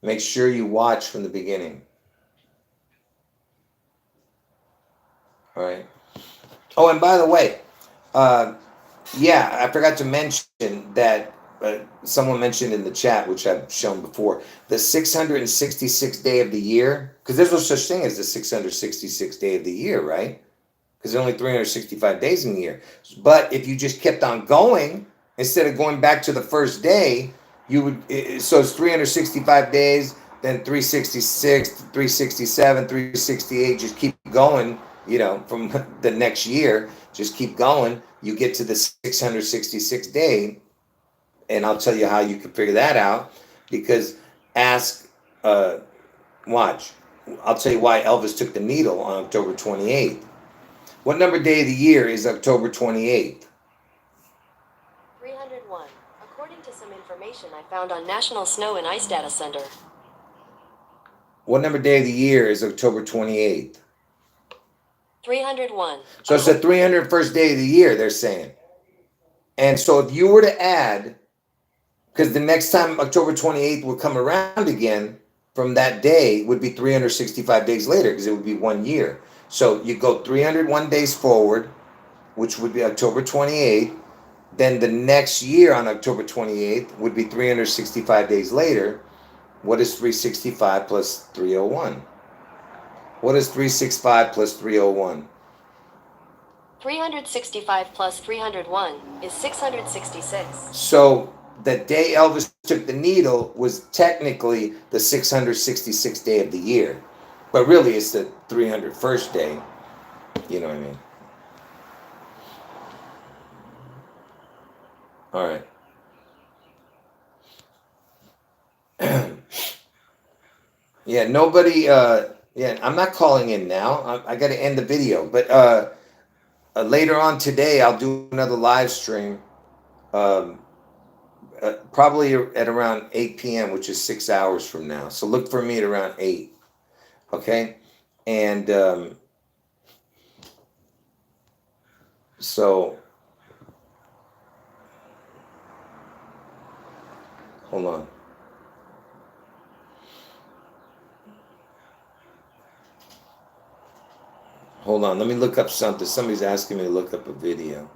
Make sure you watch from the beginning. All right. Oh, and by the way, yeah, I forgot to mention that someone mentioned in the chat, which I've shown before, the 666th day of the year, because there's no such thing as the 666th day of the year, right? Because there's only 365 days in the year. But if you just kept on going, instead of going back to the first day, you would, so it's 365 days, then 366, 367, 368, just keep going, from the next year, just keep going. You get to the 666th day, and I'll tell you how you can figure that out. Because ask, watch, I'll tell you why Elvis took the needle on October 28th. What number day of the year is October 28th? 301. According to some information I found on National Snow and Ice Data Center. What number day of the year is October 28th? 301. So it's the 301st day of the year, they're saying. And so if you were to add, because the next time October 28th will come around again, from that day would be 365 days later, because it would be 1 year. So you go 301 days forward, which would be October 28th. Then the next year on October 28th would be 365 days later. What is 365 plus 301? What is 365 plus 301? 365 plus 301 is 666. So the day Elvis took the needle was technically the 666th day of the year. But really it's the 301st day. You know what I mean? All right. Yeah, nobody, yeah, I'm not calling in now. I got to end the video. But later on today, I'll do another live stream, um, probably at around 8 p.m., which is 6 hours from now. So look for me at around 8. Okay? And so, hold on. Hold on. Let me look up something. Somebody's asking me to look up a video.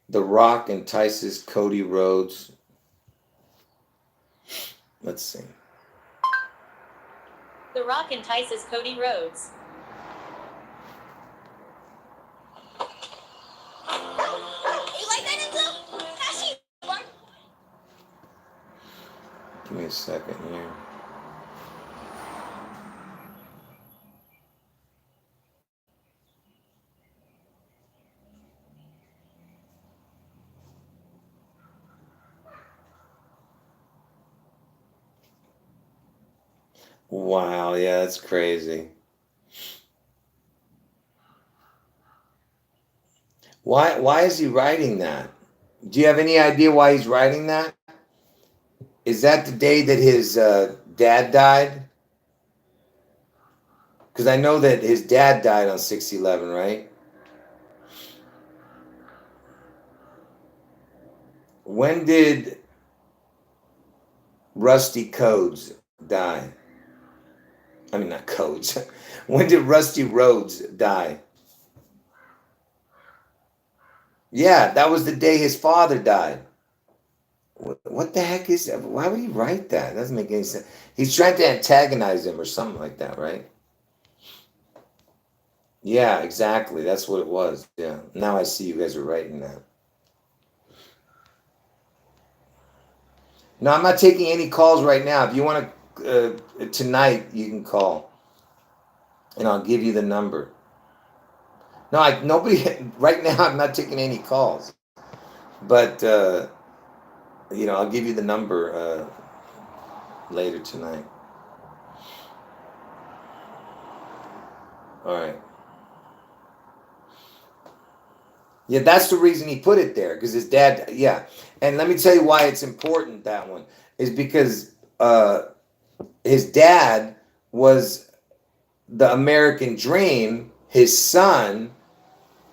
The Rock entices Cody Rhodes. Let's see. The Rock entices Cody Rhodes. second here. Wow, yeah, that's crazy. Why is he writing that? Do you have any idea why he's writing that? Is that the day that his dad died? Because I know that his dad died on 6/11, right? When did Rusty Codes die? I mean, not Codes. When did Rusty Rhodes die? Yeah, that was the day his father died. What the heck is that? Why would he write that? It doesn't make any sense. He's trying to antagonize him or something like that, right? Yeah, exactly. That's what it was. Yeah. Now I see you guys are writing that. No, I'm not taking any calls right now. If you want to, tonight, you can call and I'll give you the number. No, nobody, right now, I'm not taking any calls. But, I'll give you the number later tonight. All right. Yeah, that's the reason he put it there, because his dad, yeah. And let me tell you why it's important, that one, is because his dad was the American dream. His son,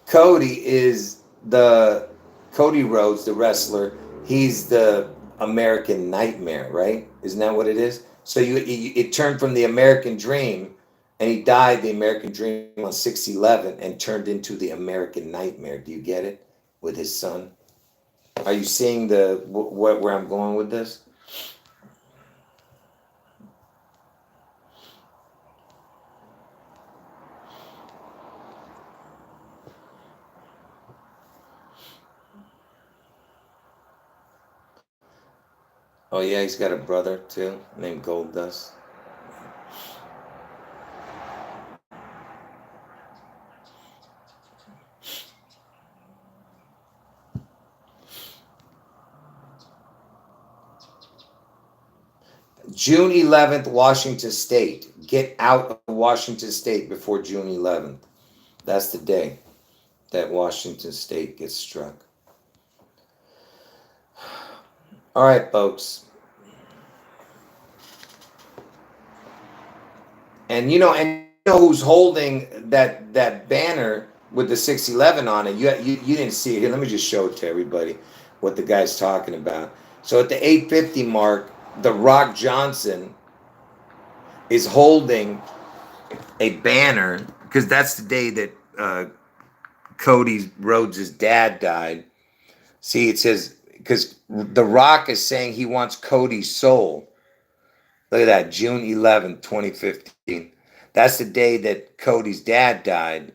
Cody, is the Cody Rhodes, the wrestler. He's the American nightmare, right? Isn't that what it is? So it turned from the American dream, and he died the American dream on 6/11 and turned into the American nightmare. Do you get it? With his son. Are you seeing where I'm going with this? Oh yeah, he's got a brother too named Gold Dust. June 11th, Washington State. Get out of Washington State before June 11th. That's the day that Washington State gets struck. All right, folks. And you know who's holding that banner with the 6/11 on it? You didn't see it here. Let me just show it to everybody what the guy's talking about. So at the 8:50 mark, the Rock Johnson is holding a banner because that's the day that Cody Rhodes' dad died. See, it says because the Rock is saying he wants Cody's soul. Look at that, June 11th, 2015. That's the day that Cody's dad died.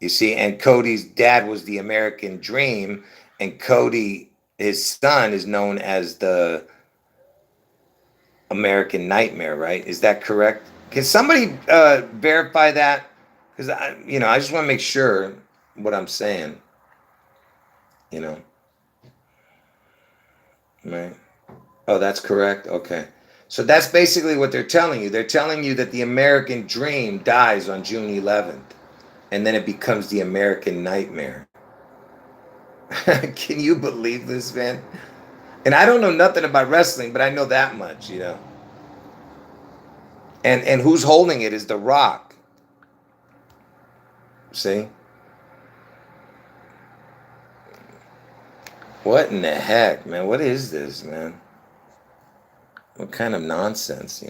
You see, and Cody's dad was the American Dream, and Cody, his son, is known as the American Nightmare, right? Is that correct? Can somebody verify that? Because I just want to make sure what I'm saying. You know, right? Oh, that's correct. Okay. So that's basically what they're telling you. They're telling you that the American Dream dies on June 11th, and then it becomes the American Nightmare. Can you believe this, man? And I don't know nothing about wrestling, but I know that much, And who's holding it is The Rock. See? What in the heck, man? What is this, man? What kind of nonsense,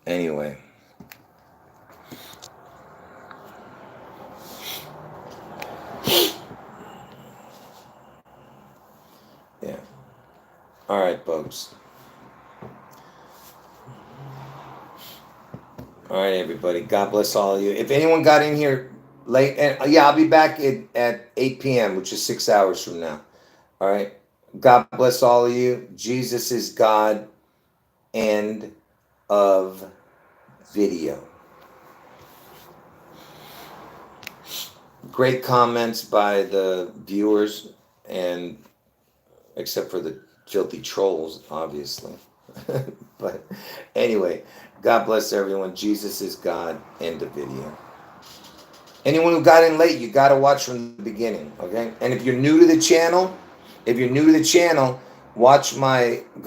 Anyway. Yeah. All right, folks. All right, everybody. God bless all of you. If anyone got in here late, and yeah, I'll be back at 8 p.m., which is 6 hours from now. All right. God bless all of you. Jesus is God. End of video. Great comments by the viewers, and except for the filthy trolls, obviously. But anyway, God bless everyone. Jesus is God. End of video. Anyone who got in late, you got to watch from the beginning, okay? And if you're new to the channel, go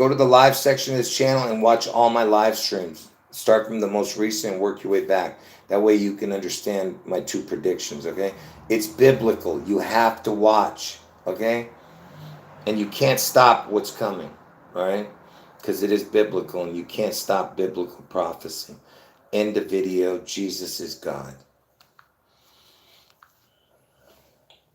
to the live section of this channel and watch all my live streams. Start from the most recent and work your way back. That way you can understand my two predictions, okay? It's biblical. You have to watch, okay? And you can't stop what's coming, all right? Because it is biblical and you can't stop biblical prophecy. End of video. Jesus is God.